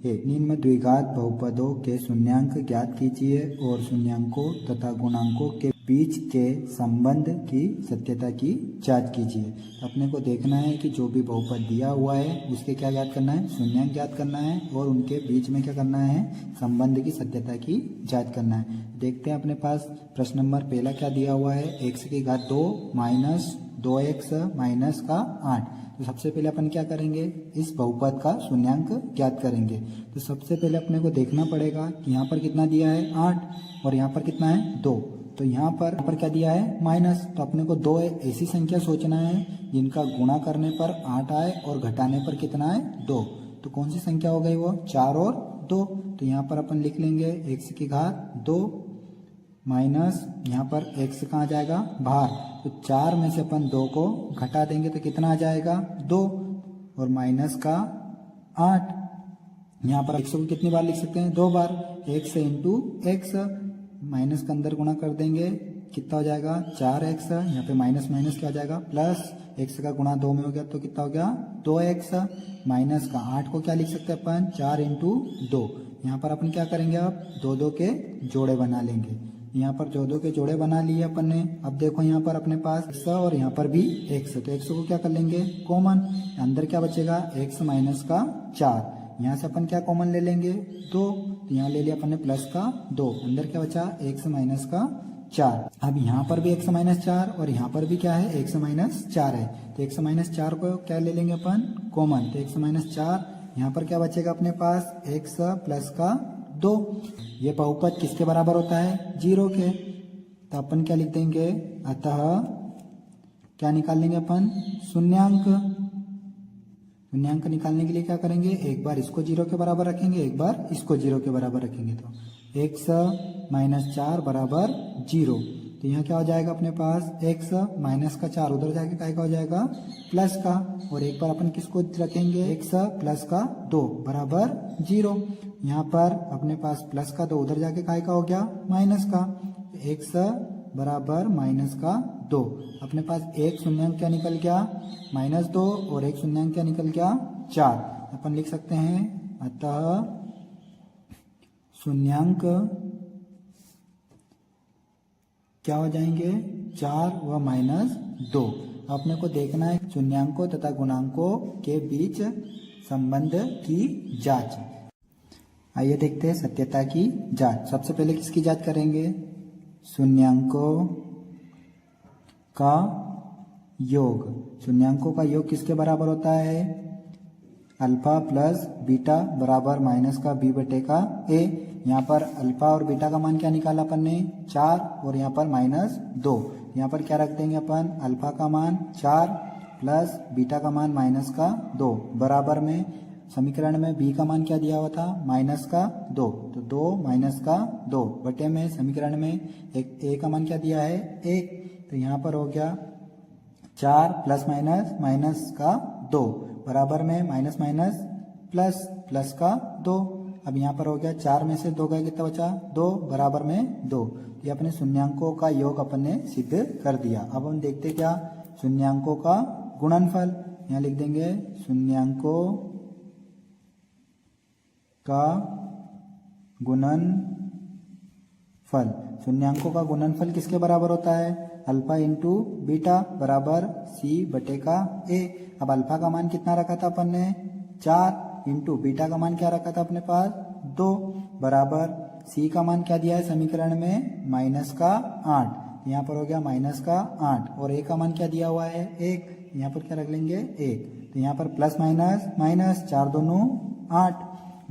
है। निम्न में द्विघात बहुपदों के शून्यांक ज्ञात कीजिए और शून्यांकों तथा गुणांकों के बीच के संबंध की सत्यता की जांच कीजिए। अपने को देखना है कि जो भी बहुपद दिया हुआ है उसके क्या ज्ञात करना है, शून्यांक ज्ञात करना है, और उनके बीच में क्या करना है, संबंध की सत्यता की जांच करना है। देखते हैं अपने पास प्रश्न नंबर पहला क्या दिया हुआ है, x की घात 2 माइनस 2x माइनस का 8। तो सबसे पहले अपन क्या करेंगे, इस बहुपद का शून्यांक ज्ञात करेंगे। तो सबसे पहले अपने को देखना पड़ेगा कि यहाँ पर कितना दिया है 8 और यहाँ पर कितना है 2, तो यहाँ पर क्या दिया है माइनस, तो अपने को 2 ऐसी संख्या सोचना है जिनका गुणा करने पर 8 आए और घटाने पर कितना है 2। तो कौन सी संख्या हो गई वो, 4 और 2। तो यहाँ पर अपन लिख लेंगे x की घात 2 माइनस यहाँ पर x कहाँ जाएगा बाहर, तो 4 में से अपन 2 को घटा देंगे तो कितना आ जाएगा 2, और माइनस का 8। यहाँ पर x को कितनी बार लिख सकते हैं, 2 बार, x इंटू एक्स, माइनस का अंदर गुणा कर देंगे कितना हो जाएगा 4x, यहाँ पे माइनस माइनस क्या हो जाएगा प्लस, x का गुणा 2 में हो गया तो कितना हो गया 2x, माइनस का 8 को क्या लिख सकते हैं अपन 4 इंटू 2। यहाँ पर अपन क्या करेंगे, अब 2 के जोड़े बना लेंगे, यहाँ पर 2 के जोड़े बना लिए अपन ने। अब देखो यहाँ पर अपने पास x और यहाँ पर भी x, तो x को क्या कर लेंगे कॉमन, अंदर क्या बचेगा x माइनस का 4, यहाँ से अपन क्या कॉमन ले लेंगे 2, तो यहाँ ले लिया अपन ने प्लस का 2, अंदर क्या बचा x माइनस का 4। अब यहाँ पर भी x माइनस 4 और यहाँ पर भी क्या है x माइनस 4 है, तो x माइनस 4 को क्या ले लेंगे अपन कॉमन, तो x माइनस 4, यहाँ पर क्या बचेगा अपने पास x प्लस का 2। ये बहुपद किसके बराबर होता है 0 के, तो अपन क्या लिख देंगे, अतः क्या निकाल लेंगे अपन शून्यांक। शून्यांक निकालने के लिए क्या करेंगे, एक बार इसको 0 के बराबर रखेंगे, एक बार इसको 0 के बराबर रखेंगे, तो x माइनस 4 बराबर 0। तो यहाँ क्या हो जाएगा अपने पास x माइनस का 4, उधर जाके क्या हो जाएगा प्लस का, और एक पर अपन किसको रखेंगे, x प्लस का 2 बराबर 0। यहाँ पर अपने पास प्लस का 2 उधर जाके काय का हो गया, माइनस का। x बराबर माइनस का 2, अपने पास एक शून्यांक क्या निकल गया, -2, और एक शून्यांक क्या निकल गया, 4। अपन लिख सकते हैं अतः शून्यांक क्या हो जाएंगे, 4 व -2। अपने को देखना है शून्यांकों तथा गुणांकों के बीच संबंध की जांच। आइए देखते हैं सत्यता की जांच। सबसे पहले किसकी जांच करेंगे, शून्यांकों का योग। शून्यांकों का योग किसके बराबर होता है, अल्फा प्लस बीटा बराबर माइनस का b बटे का a। यहाँ पर अल्फा और बीटा का मान क्या निकाला अपन ने, 4, और यहाँ पर -2। यहाँ पर क्या रख देंगे अपन, अल्फा का मान 4 प्लस बीटा का मान माइनस का 2 बराबर में समीकरण में b का मान क्या दिया हुआ था, -2, तो 2 माइनस का 2 बटे में समीकरण में एक a का मान क्या दिया है, 1। तो यहाँ पर हो गया 4 प्लस माइनस का 2 बराबर में माइनस माइनस प्लस प्लस का 2। अब यहाँ पर हो गया 4 में से 2 गए, कितना बचा, 2 बराबर में 2। ये अपने शून्यांकों का योग अपन ने सिद्ध कर दिया। अब हम देखते क्या, शून्यांकों का गुणनफल। यहाँ लिख देंगे शून्यांकों का गुणनफल। शून्यांकों का गुणनफल किसके बराबर होता है, अल्फा इंटू बीटा बराबर c बटे का a। अब अल्फा का मान कितना रखा था अपन ने, 4, इंटू बीटा का मान क्या रखा था अपने पास, 2 बराबर c का मान क्या दिया है समीकरण में, माइनस का 8। यहाँ पर हो गया माइनस का 8, और a का मान क्या दिया हुआ है, 1। यहाँ पर क्या रख लेंगे, 1। तो यहाँ पर प्लस माइनस माइनस, 4 दूनी 8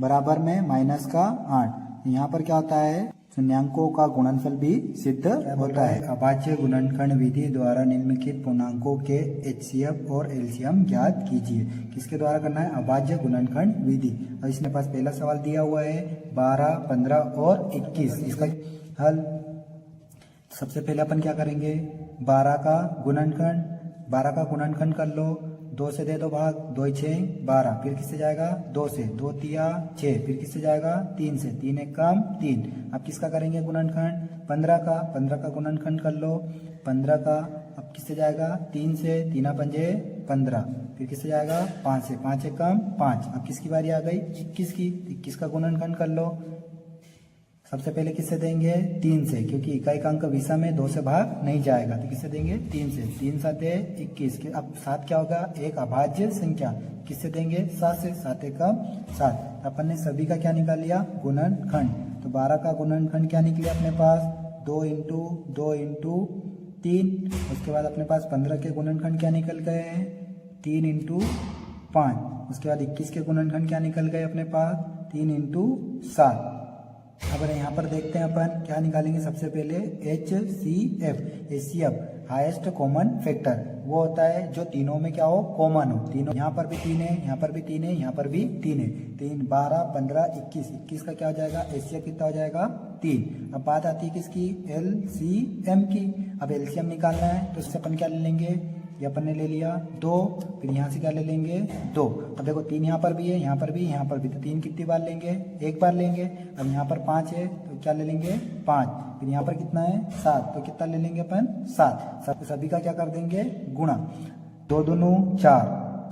बराबर में माइनस का 8। यहाँ पर क्या होता है, शून्यांकों का गुणनफल भी सिद्ध होता है। अभाज्य गुणनखंड विधि द्वारा निम्नलिखित पूर्णांकों के HCF और LCM ज्ञात कीजिए। किसके द्वारा करना है, अभाज्य गुणनखंड विधि। और इसमें पास पहला सवाल दिया हुआ है 12, 15 और 21। इसका हल सबसे पहले अपन क्या करेंगे, 12 का गुणनखंड कर लो, 2 से दे दो भाग, 2 6 12, फिर किससे जाएगा, 2 से, 2 तिया 6, फिर किससे जाएगा, 3 से, 3 1 कम 3। अब किसका करेंगे गुणनखंड, 15 का गुणनखंड कर लो, 15 का अब किससे जाएगा, 3 से, 3 पंजे 15, फिर किससे जाएगा, 5 से, 5 1 कम 5। अब किसकी बारी आ गई, 21 की, 21 का गुणनखंड कर लो। सबसे पहले किससे देंगे, 3 से, क्योंकि इकाई का अंक विषम में 2 से भाग नहीं जाएगा, तो किससे देंगे, 3 से। 3 7 21 के। अब 7 क्या होगा, एक अभाज्य संख्या, किससे देंगे, 7 से। 7 1 7। अपन ने सभी का क्या निकाल लिया, गुणनखंड। तो 12 का गुणनखंड क्या निकले अपने पास, 2 इंटू 3। उसके बाद अपने पास 15 के गुणनखंड क्या निकल गए हैं, 3 इंटू 5। उसके बाद 21 के गुणनखंड क्या निकल गए अपने पास, 3 इंटू 7। अब यहाँ पर देखते हैं अपन क्या निकालेंगे, सबसे पहले HCF हाईएस्ट कॉमन फैक्टर। वो होता है जो तीनों में क्या हो, कॉमन हो। तीनों, यहाँ पर भी 3 है, यहाँ पर भी 3 है, यहाँ पर भी 3 है। 3 12 15 21, 21 का क्या हो जाएगा, HCF कितना हो जाएगा, 3। अब बात आती है किसकी, LCM की। अब LCM निकालना है तो इससे अपन क्या ले लेंगे, ये अपन ने ले लिया 2, फिर यहाँ से क्या ले लेंगे, 2। अब देखो 3 यहाँ पर भी है, यहाँ पर भी, यहाँ पर भी, तो 3 कितनी बार लेंगे, एक बार लेंगे। अब यहाँ पर 5 है तो क्या ले लेंगे, 5। फिर यहाँ पर कितना है, 7, तो कितना ले लेंगे अपन, 7। सभी का क्या कर देंगे, गुणा। 2 दूनी 4,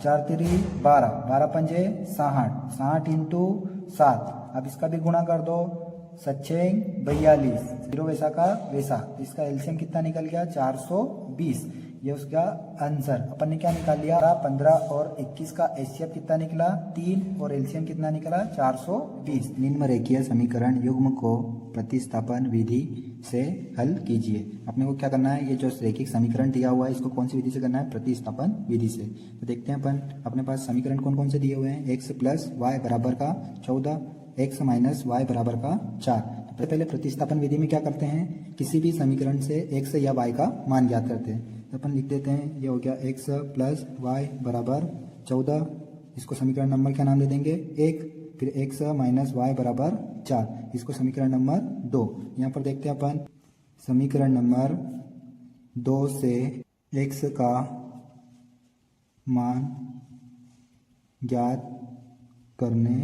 4 3 12, 12 पंजे 60, 60 इंटू 7। अब इसका भी गुणा कर दो, 7 42, 0 वैसा का वैसा। इसका एलसीएम कितना निकल गया, 420। ये उसका आंसर। अपन ने क्या निकाल लिया, 15 और 21 का एचसीएफ कितना निकला, 3, और एलसीएम कितना निकला, 420। निम्न रेखीय समीकरण युग्म को प्रतिस्थापन विधि से हल कीजिए। अपने को क्या करना है, ये जो रैखिक समीकरण दिया हुआ है इसको कौन सी विधि से करना है, प्रतिस्थापन विधि से। तो देखते हैं अपन, अपने पास समीकरण कौन कौन से दिए हुए हैं, x प्लस वाई बराबर का 14, x माइनस वाई बराबर का 4। तो पहले प्रतिस्थापन विधि में क्या करते हैं, किसी भी समीकरण से x या y का मान ज्ञात करते हैं। तो अपन लिख देते हैं, ये हो गया x प्लस वाई बराबर 14, इसको समीकरण नंबर क्या नाम दे देंगे, 1। फिर x माइनस वाई बराबर 4, इसको समीकरण नंबर 2। यहाँ पर देखते हैं अपन, समीकरण नंबर 2 से x का मान ज्ञात करने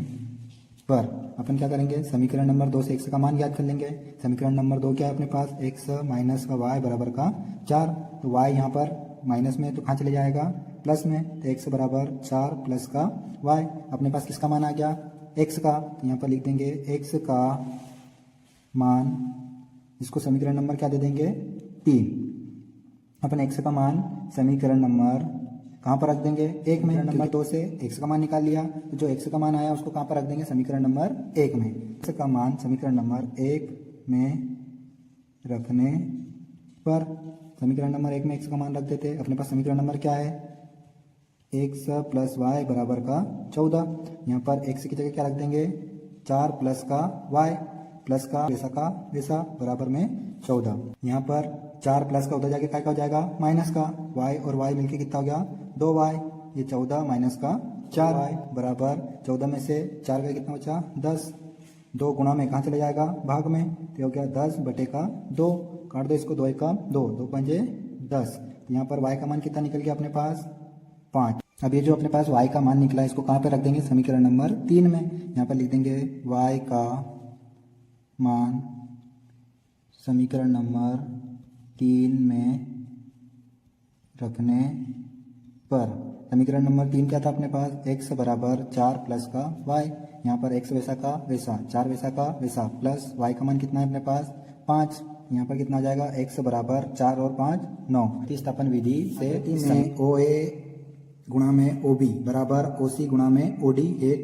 पर अपन क्या करेंगे, समीकरण नंबर 2 से x का मान ज्ञात कर लेंगे। समीकरण नंबर 2 क्या है अपने पास, x माइनस का y बराबर का 4। तो y यहाँ पर माइनस में तो कहाँ चले जाएगा, प्लस में, तो x बराबर 4 प्लस का y। अपने पास किसका मान आ गया, x का। तो यहाँ पर लिख देंगे x का मान, इसको समीकरण नंबर क्या दे देंगे, 3। अपन x का मान समीकरण नंबर कहाँ पर रख देंगे, 1 में। नंबर 2 से x का मान निकाल लिया, तो जो x का मान आया उसको कहाँ पर रख देंगे, समीकरण नंबर 1 में। x का मान समीकरण नंबर 1 में रखने पर, समीकरण नंबर 1 में x का मान रख देते। अपने पास समीकरण नंबर क्या है, x प्लस y बराबर का 14। यहाँ पर x की जगह क्या रख देंगे, 4 प्लस का y प्लस का वैसा बराबर में 14। यहाँ पर 4 प्लस का उधर जाके क्या हो जाएगा, माइनस का। y और y मिलके कितना हो गया, 2y। ये 14 माइनस का 4y बराबर 14 में से 4 का कितना बचा, 10। 2 गुणा में कहाँ चले जाएगा, भाग में, तो हो गया 10 बटे का 2। काट दो इसको, 2 का 2, 2 पंजे 10। तो यहाँ पर y का मान कितना निकल गया अपने पास, 5। अब ये जो अपने पास y का मान निकला, इसको कहाँ पे रख देंगे, समीकरण नंबर 3 में। यहाँ पर लिख देंगे y का मान समीकरण नंबर 3 में रखने पर, समीकरण नंबर 3 क्या था अपने पास, x बराबर 4 प्लस का y। यहाँ पर x वैसा का वैसा, 4 वैसा का वैसा, प्लस y का मान कितना है अपने पास, 5। यहाँ पर कितना आ जाएगा, x बराबर 4 और 5 9। प्रतिस्थापन विधि से OA गुणा में OB बराबर OC गुणा में OD है।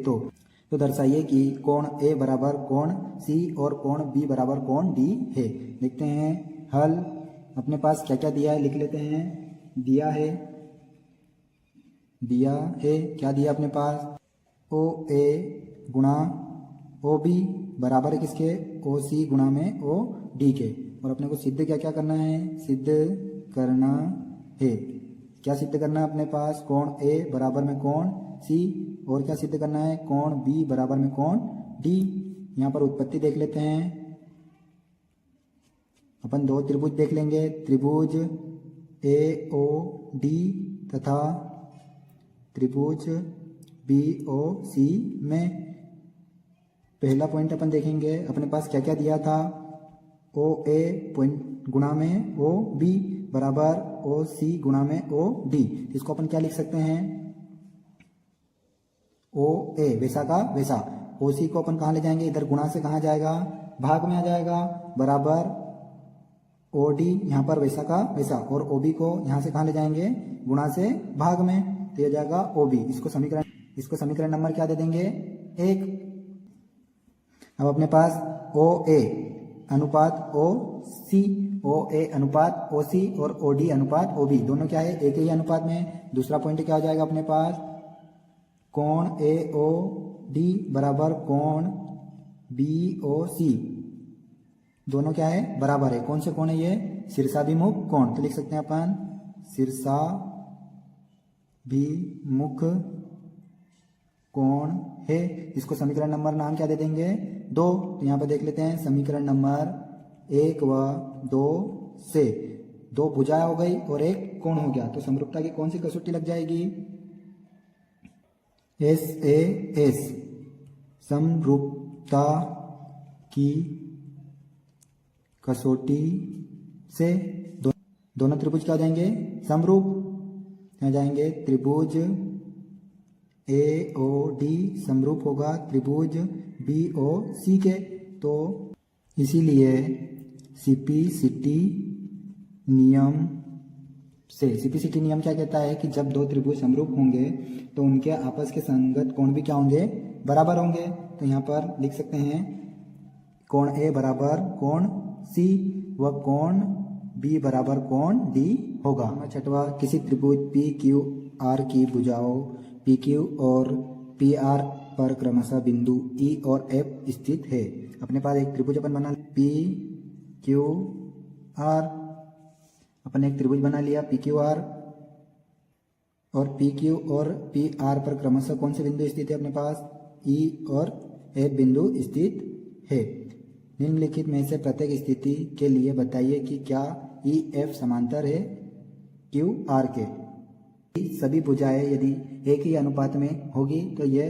तो दर्शाइए कि कोण A बराबर कोण C और कोण B बराबर कोण D है। देखते हैं हल। अपने पास क्या क्या दिया है लिख लेते हैं। दिया है क्या दिया अपने पास, OA गुणा OB बराबर है किसके, OC गुणा में OD के। और अपने को सिद्ध क्या क्या करना है, सिद्ध करना है, क्या सिद्ध करना है अपने पास, कोण A बराबर में कोण C, और क्या सिद्ध करना है, कोण B बराबर में कोण D। यहाँ पर उत्पत्ति देख लेते हैं अपन, 2 त्रिभुज देख लेंगे, त्रिभुज AOD तथा त्रिभुज BOC में। पहला पॉइंट अपन देखेंगे अपने पास क्या क्या दिया था, OA पॉइंट गुणा में OB बराबर OC गुणा में OD। इसको अपन क्या लिख सकते हैं, OA वैसा का वैसा, OC को अपन कहाँ ले जाएंगे, इधर गुणा से कहाँ जाएगा, भाग में आ जाएगा, बराबर OD यहाँ पर वैसा का वैसा, और OB को यहाँ से कहाँ ले जाएंगे, गुणा से भाग में, तो ये जाएगा OB। इसको समीकरण नंबर क्या दे देंगे, 1। अब अपने पास OA अनुपात OC, OA अनुपात OC और OD अनुपात OB दोनों क्या है, एक ही अनुपात में। दूसरा पॉइंट क्या हो जाएगा अपने पास, कोण AOD बराबर कोण BOC दोनों क्या है, बराबर है। कौन से कोण है ये, शीर्षाभिमुख कोण। तो लिख सकते हैं अपन शीर्षाभिमुख कोण है। इसको समीकरण नंबर नाम क्या दे देंगे, 2। तो यहाँ पर देख लेते हैं समीकरण नंबर 1 व 2 से 2 भुजा हो गई और 1 कोण हो गया, तो समरूपता की कौन सी कसौटी लग जाएगी, SAS समरूपता की कसौटी से दोनों त्रिभुज क्या हो जाएंगे, समरूप। यहाँ जाएंगे त्रिभुज AOD समरूप होगा त्रिभुज BOC के। तो इसीलिए CPCT नियम क्या कहता है कि जब 2 त्रिभुज समरूप होंगे तो उनके आपस के संगत कोण भी क्या होंगे, बराबर होंगे। तो यहाँ पर लिख सकते हैं कोण A बराबर कोण C व कोण B बराबर कोण D होगा। छठवा, किसी त्रिभुज PQR की भुजाओं PQ और PR पर क्रमशः बिंदु E और F स्थित है। अपने पास एक त्रिभुज अपन बना PQR, अपन एक त्रिभुज बना लिया PQR, और PQ और PR पर क्रमशः कौन से बिंदु स्थित है अपने पास, E और F बिंदु स्थित है। निम्नलिखित में से प्रत्येक स्थिति के लिए बताइए कि क्या EF समांतर है QR के। सभी भुजाएं यदि एक ही अनुपात में होगी तो ये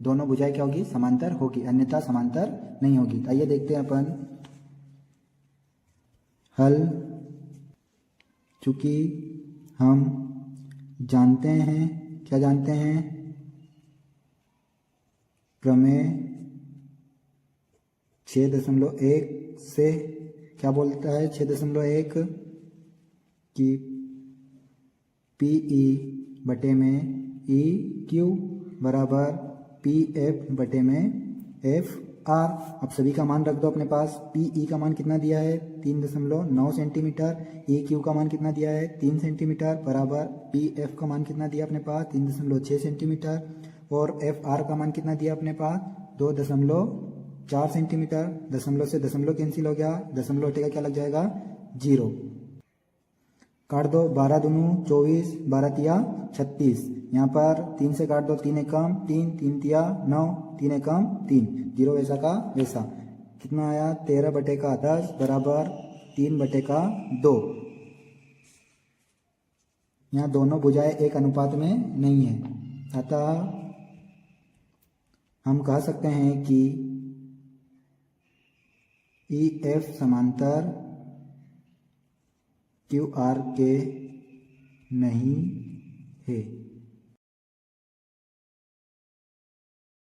दोनों भुजाएं क्या होगी, समांतर होगी, अन्यथा समांतर नहीं होगी। तो आइए देखते हैं अपन हल। चूंकि हम जानते हैं, क्या जानते हैं, प्रमेय 6.1 से क्या बोलता है, 6.1 कि PE बटे में EQ बराबर PF बटे में FR। अब सभी का मान रख दो अपने पास। PE का मान कितना दिया है, 3.9 सेंटीमीटर। EQ का मान कितना दिया है, 3 सेंटीमीटर बराबर PF का मान कितना दिया अपने पास, 3.6 सेंटीमीटर। और FR का मान कितना दिया अपने पास, 2.4 सेंटीमीटर। दशमलव से दशमलव कैंसिल हो गया, दशमलव हटेगा क्या लग जाएगा, 0। काट दो, 12 दूनी 24, 12 तिया 36। यहाँ पर 3 से काट दो, 3 एकम 3, 3 तिया 9, 3 एकम 3, 0 वैसा का वैसा। कितना आया, 13 बटे का 10 बराबर 3 बटे का 2। यहाँ दोनों भुजाएं एक अनुपात में नहीं है, अतः हम कह सकते हैं कि EF समांतर QR के नहीं है।